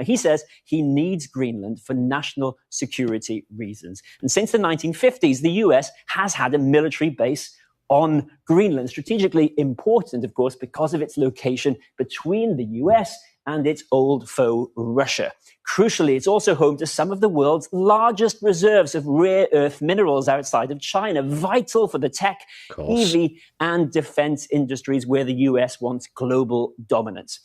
He says he needs Greenland for national security reasons. And since the 1950s, the US has had a military base on Greenland, strategically important, of course, because of its location between the US and its old foe, Russia. Crucially, it's also home to some of the world's largest reserves of rare earth minerals outside of China, vital for the tech, EV, and defense industries where the US wants global dominance.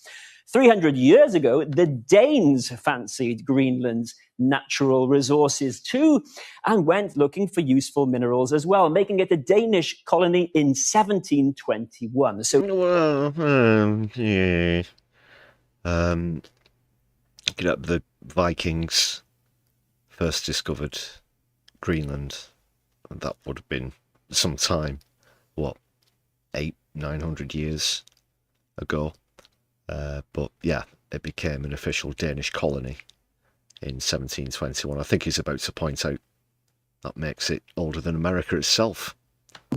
300 years ago, the Danes fancied Greenland's natural resources too and went looking for useful minerals as well, making it a Danish colony in 1721. So, The Vikings first discovered Greenland, and that would have been some time, 800-900 years ago. But yeah, it became an official Danish colony in 1721. I think he's about to point out that makes it older than America itself.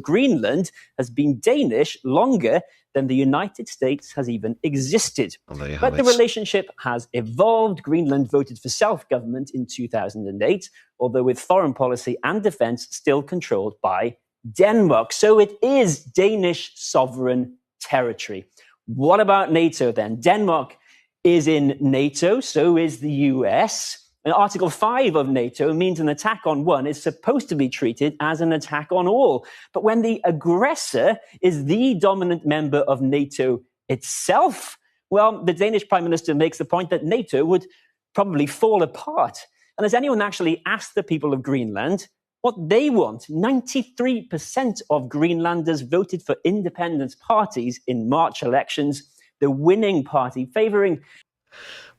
Greenland has been Danish longer than the United States has even existed. But the relationship has evolved. Greenland voted for self-government in 2008, although with foreign policy and defense still controlled by Denmark. So it is Danish sovereign territory. What about NATO then? Denmark is in NATO, so is the US. And Article 5 of NATO means an attack on one is supposed to be treated as an attack on all. But when the aggressor is the dominant member of NATO itself, well, the Danish Prime Minister makes the point that NATO would probably fall apart. And has anyone actually asked the people of Greenland what they want? 93% of Greenlanders voted for independence parties in March elections, the winning party favouring...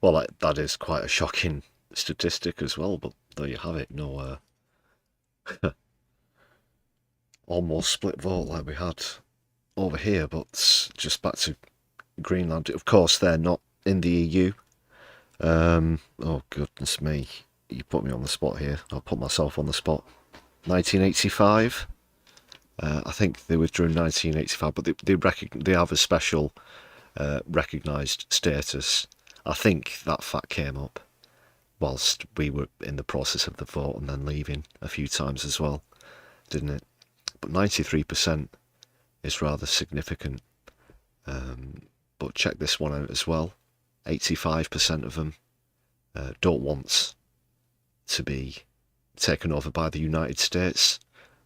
Well, that is quite a shocking statistic as well, but there you have it. No almost split vote like we had over here, but just back to Greenland. Of course, they're not in the EU. Oh, goodness me. You put me on the spot here. I'll put myself on the spot. 1985. I think they withdrew in 1985, but they have a special recognised status. I think that fact came up whilst we were in the process of the vote and then leaving a few times as well, didn't it? But 93% is rather significant. But check this one out as well. 85% of them don't want to be taken over by the United States,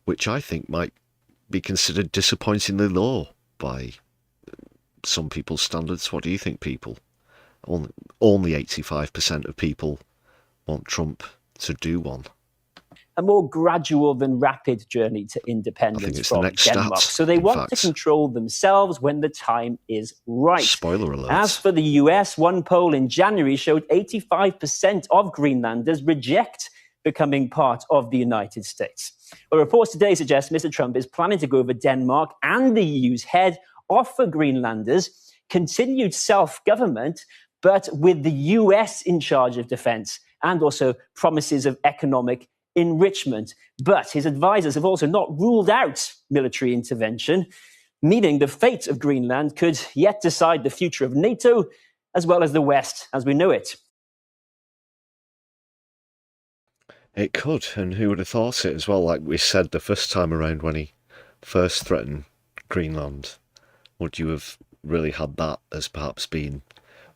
which I think might be considered disappointingly low by some people's standards. What do you think, people? Only 85% of people want Trump to do one. A more gradual than rapid journey to independence from Denmark. So they want to control themselves when the time is right. Spoiler alert. As for the US, one poll in January showed 85% of Greenlanders reject becoming part of the United States. A report today suggests Mr. Trump is planning to go over Denmark and the EU's head offer Greenlanders continued self-government, but with the US in charge of defense, and also promises of economic enrichment. But his advisors have also not ruled out military intervention, meaning the fate of Greenland could yet decide the future of NATO as well as the West as we know it. It could, and who would have thought it as well? Like we said the first time around when he first threatened Greenland, would you have really had that as perhaps being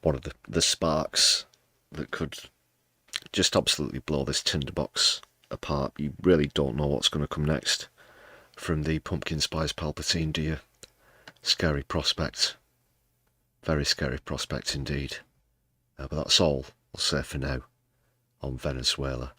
one of the sparks that could just absolutely blow this tinderbox apart? You really don't know what's going to come next from the pumpkin spice Palpatine, do you? Scary prospect. Very scary prospect indeed. But that's all I'll say for now on Venezuela.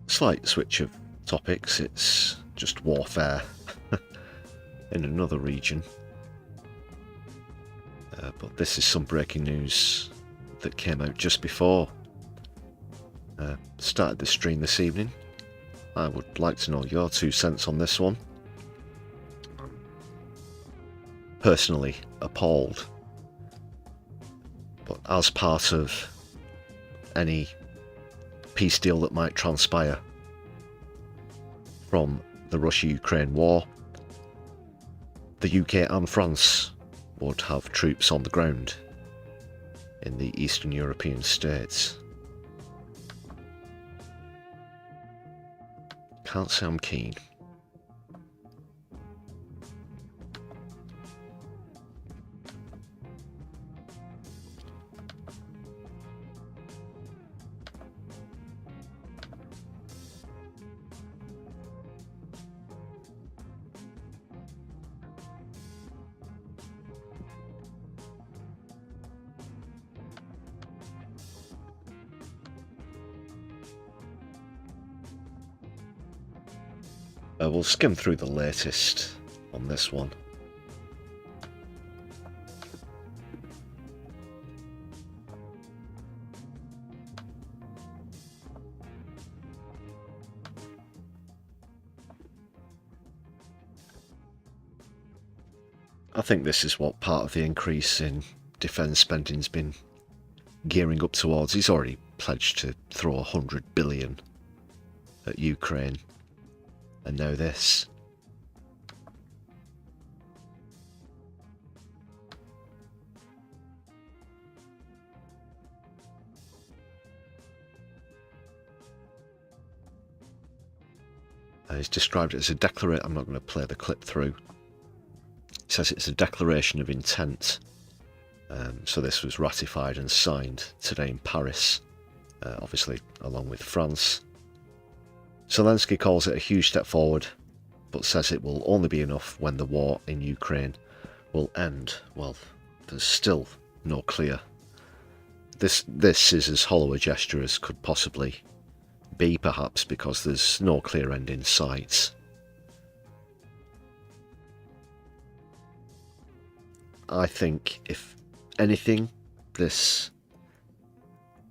Slight switch of topics, it's just warfare in another region. But this is some breaking news that came out just before started the stream this evening. I would like to know your 2 cents on this one. Personally appalled, but as part of any peace deal that might transpire from the Russia-Ukraine war, the UK and France would have troops on the ground in the Eastern European states. Can't say I'm keen. We'll skim through the latest on this one. I think this is what part of the increase in defence spending's been gearing up towards. He's already pledged to throw 100 billion at Ukraine. And now this. He's described it as a declaration. I'm not going to play the clip through. He says it's a declaration of intent. So this was ratified and signed today in Paris, obviously along with France. Zelensky calls it a huge step forward, but says it will only be enough when the war in Ukraine will end. Well, there's still no clear. This is as hollow a gesture as could possibly be, perhaps, because there's no clear end in sight. I think, if anything, this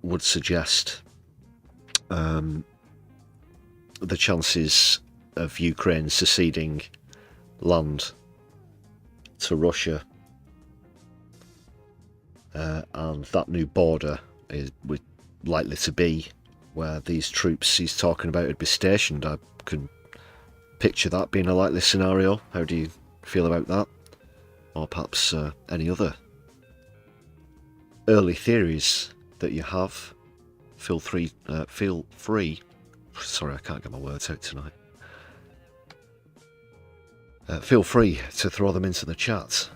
would suggest the chances of Ukraine seceding land to Russia and that new border is likely to be where these troops he's talking about would be stationed. I could picture that being a likely scenario. How do you feel about that? Or perhaps any other early theories that you have? Feel free. Sorry, I can't get my words out tonight. Feel free to throw them into the chat.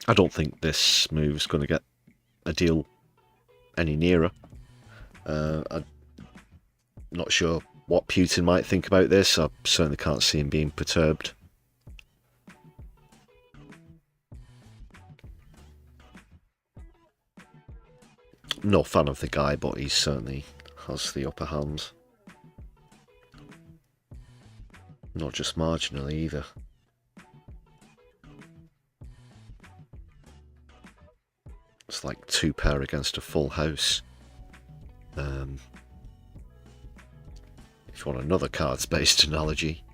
I don't think this move's going to get a deal any nearer. I'm not sure what Putin might think about this. I certainly can't see him being perturbed. No fan of the guy, but he certainly has the upper hand. Not just marginally either. It's like 2 pair against a full house. If you want another cards-based analogy.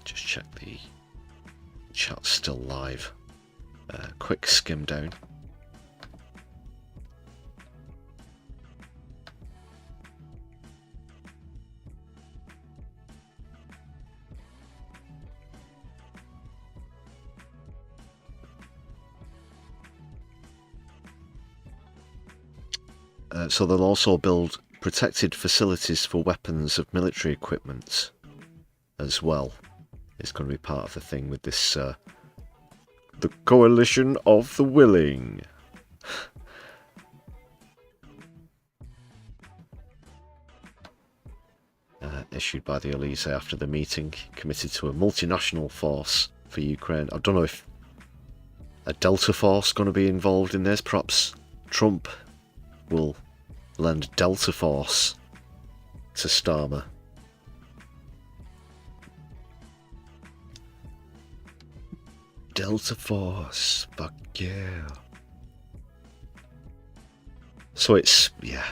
Just check the chat's still live. Quick skim down. So they'll also build protected facilities for weapons of military equipment as well. It's going to be part of the thing with this, the Coalition of the Willing. Issued by the Elysee after the meeting, committed to a multinational force for Ukraine. I don't know if a Delta force going to be involved in this. Perhaps Trump will lend Delta Force to Starmer. Delta Force, fuck yeah. So it's, yeah,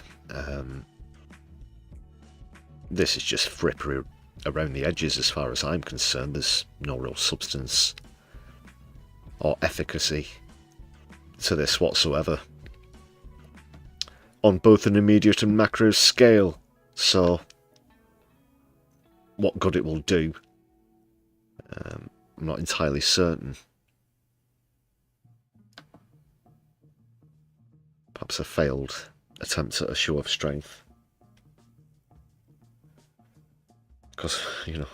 this is just frippery around the edges as far as I'm concerned. There's no real substance or efficacy to this whatsoever, on both an immediate and macro scale. So what good it will do, I'm not entirely certain. Perhaps a failed attempt at a show of strength. Because, you know,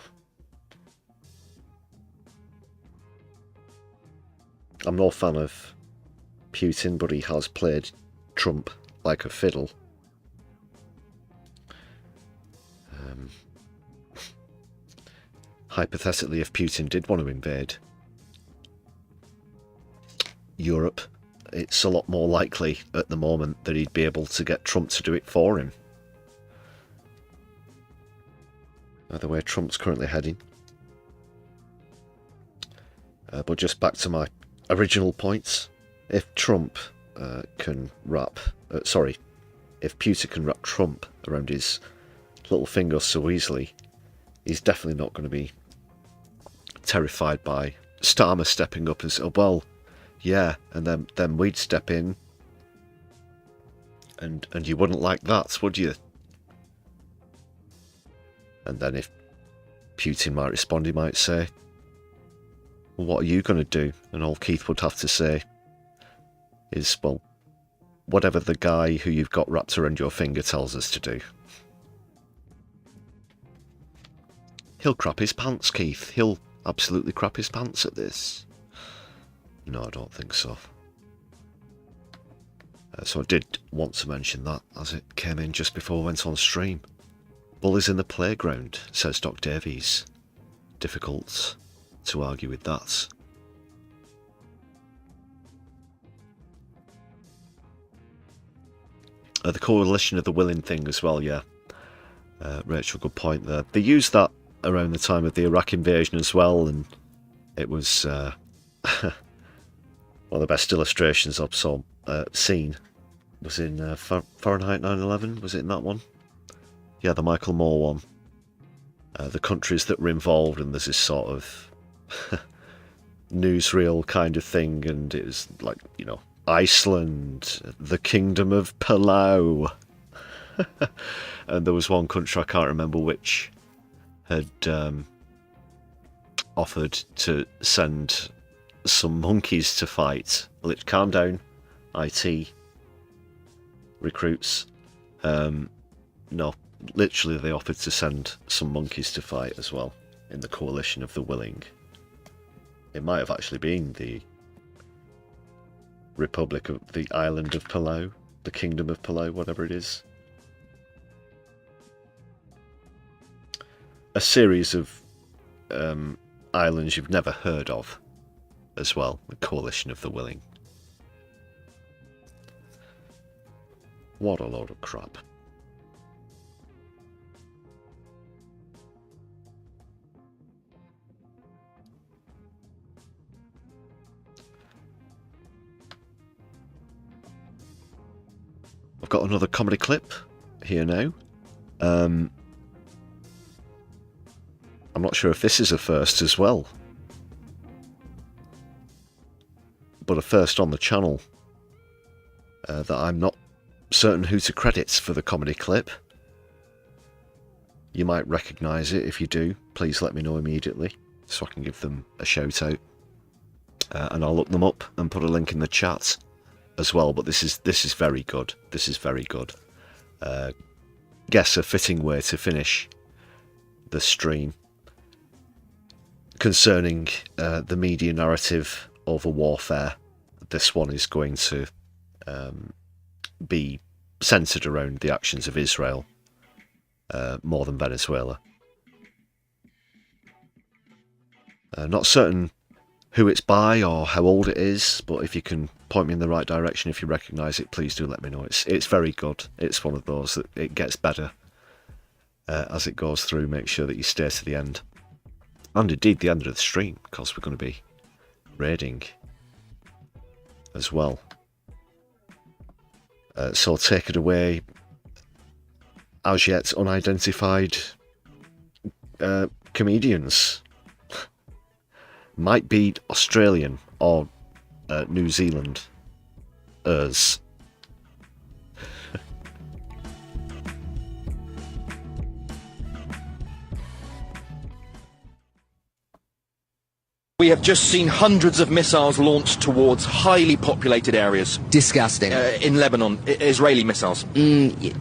I'm no fan of Putin, but he has played Trump like a fiddle. Hypothetically, if Putin did want to invade Europe, it's a lot more likely at the moment that he'd be able to get Trump to do it for him. The way Trump's currently heading. But just back to my original points. If Trump can wrap... if Putin can wrap Trump around his little finger so easily, he's definitely not going to be terrified by Starmer stepping up and say, oh, well, yeah, and then we'd step in, and you wouldn't like that, would you? And then if Putin might respond, he might say, well, what are you going to do? And all Keith would have to say is, well, whatever the guy who you've got wrapped around your finger tells us to do. He'll crap his pants, Keith. He'll absolutely crap his pants at this. No, I don't think so. So I did want to mention that as it came in just before we went on stream. Bullies in the playground, says Doc Davies. Difficult to argue with that. The Coalition of the Willing thing as well, yeah. Rachel, good point there. They used that around the time of the Iraq invasion as well, and it was one of the best illustrations I've seen was in Fahrenheit 9/11. Was it in that one? Yeah, the Michael Moore one. The countries that were involved, and there's this sort of newsreel kind of thing, and it was like, you know, Iceland, the Kingdom of Palau, and there was one country, I can't remember which, had offered to send some monkeys to fight. Well, calm down, IT recruits. No, literally they offered to send some monkeys to fight as well in the coalition of the willing. It might have actually been the Republic of the Island of Palau, the Kingdom of Palau, whatever it is. A series of islands you've never heard of as well, the coalition of the willing. What a load of crap. I've got another comedy clip here now. I'm not sure if this is a first as well, but a first on the channel that I'm not certain who to credit for the comedy clip. You might recognise it. If you do, please let me know immediately so I can give them a shout out, and I'll look them up and put a link in the chat as well. But this is very good. This is very good. Guess a fitting way to finish the stream concerning the media narrative over warfare. This one is going to be centred around the actions of Israel more than Venezuela. Not certain who it's by or how old it is, but if you can point me in the right direction, if you recognise it, please do let me know. It's very good. It's one of those that it gets better as it goes through. Make sure that you stay to the end, and indeed the end of the stream, because we're going to be raiding as well. So take it away, as yet unidentified comedians. Might be Australian or New Zealanders. We have just seen hundreds of missiles launched towards highly populated areas. Disgusting. In Lebanon, Israeli missiles.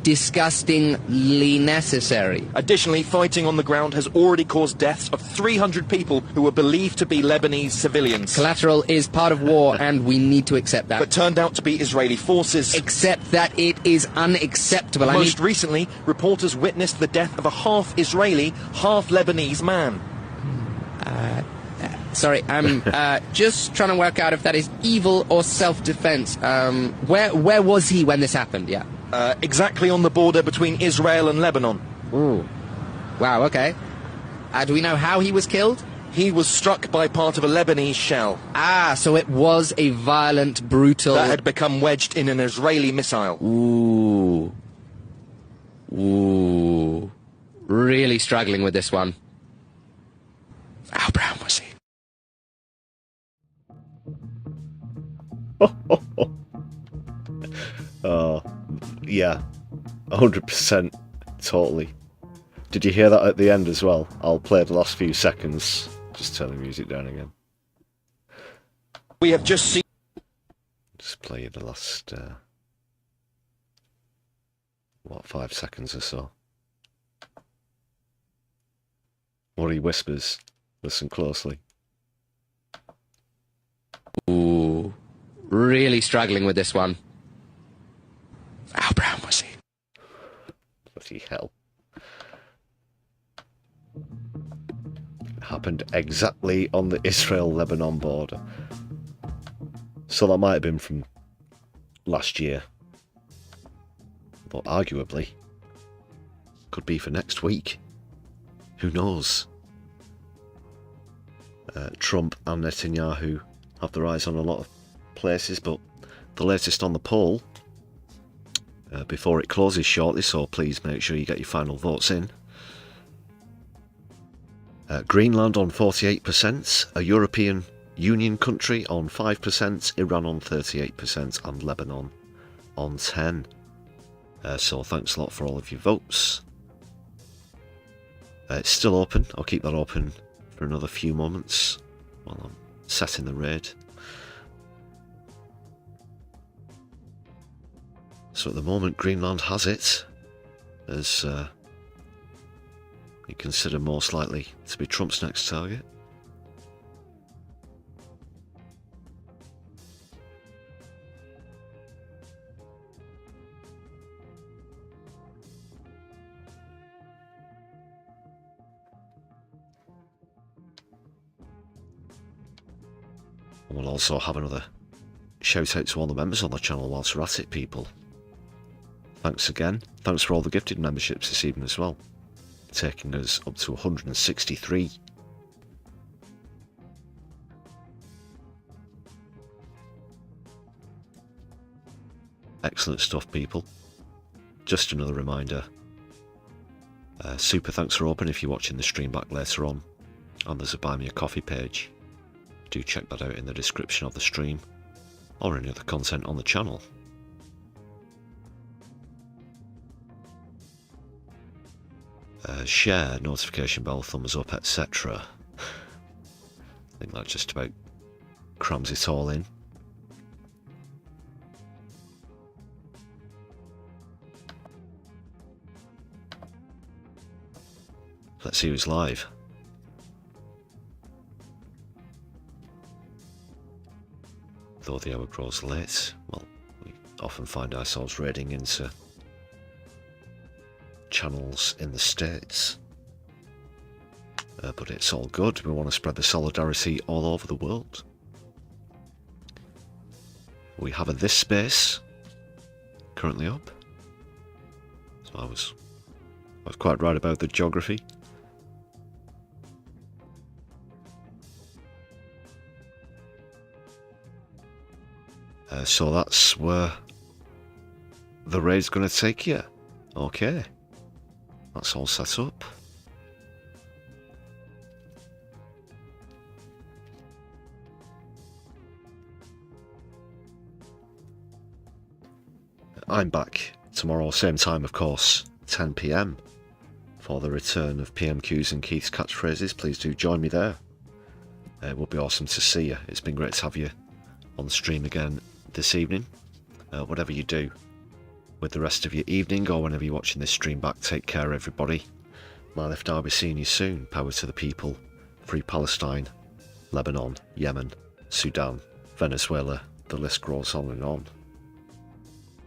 Disgustingly necessary. Additionally, fighting on the ground has already caused deaths of 300 people who were believed to be Lebanese civilians. Collateral is part of war, and we need to accept that. But turned out to be Israeli forces. Except that it is unacceptable. Most recently, reporters witnessed the death of a half-Israeli, half-Lebanese man. Sorry, I'm just trying to work out if that is evil or self-defense. Where was he when this happened? Yeah. Exactly on the border between Israel and Lebanon. Ooh. Wow, okay. Do we know how he was killed? He was struck by part of a Lebanese shell. Ah, so it was a violent, brutal... that had become wedged in an Israeli missile. Ooh. Ooh. Really struggling with this one. How brown was he? Oh, yeah, 100%, totally. Did you hear that at the end as well? I'll play the last few seconds. Just turn the music down again. We have just seen... Just play the last, 5 seconds or so. What he whispers. Listen closely. Ooh. Really struggling with this one. How brown was he? Bloody hell. It happened exactly on the Israel-Lebanon border. So that might have been from last year. But arguably, could be for next week. Who knows? Trump and Netanyahu have their eyes on a lot of places, but the latest on the poll, before it closes shortly, so please make sure you get your final votes in. Greenland on 48%, a European Union country on 5%, Iran on 38%, and Lebanon on 10%. So thanks a lot for all of your votes. It's still open. I'll keep that open for another few moments while I'm setting the raid. So at the moment, Greenland has it as you consider most likely to be Trump's next target? And we'll also have another shout out to all the members on the channel whilst we're at it, people. Thanks again. Thanks for all the gifted memberships this evening as well. Taking us up to 163. Excellent stuff, people. Just another reminder. Super thanks for open if you're watching the stream back later on. And there's a Buy Me a Coffee page. Do check that out in the description of the stream. Or any other content on the channel. Share, notification bell, thumbs up, etc. I think that just about crams it all in. Let's see who's live. Though the hour grows late, well, we often find ourselves raiding into channels in the States. But it's all good. We want to spread the solidarity all over the world. We have a This Space currently up. So I was quite right about the geography. So that's where the raid's going to take you. Okay. That's all set up. I'm back tomorrow, same time of course, 10 PM for the return of PMQs and Keith's catchphrases. Please do join me there. It would be awesome to see you. It's been great to have you on the stream again this evening. Whatever you do with the rest of your evening or whenever you're watching this stream back, take care everybody. My Lefty, I'll be seeing you soon. Power to the people. Free Palestine, Lebanon, Yemen, Sudan, Venezuela. The list goes on and on.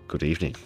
Good evening.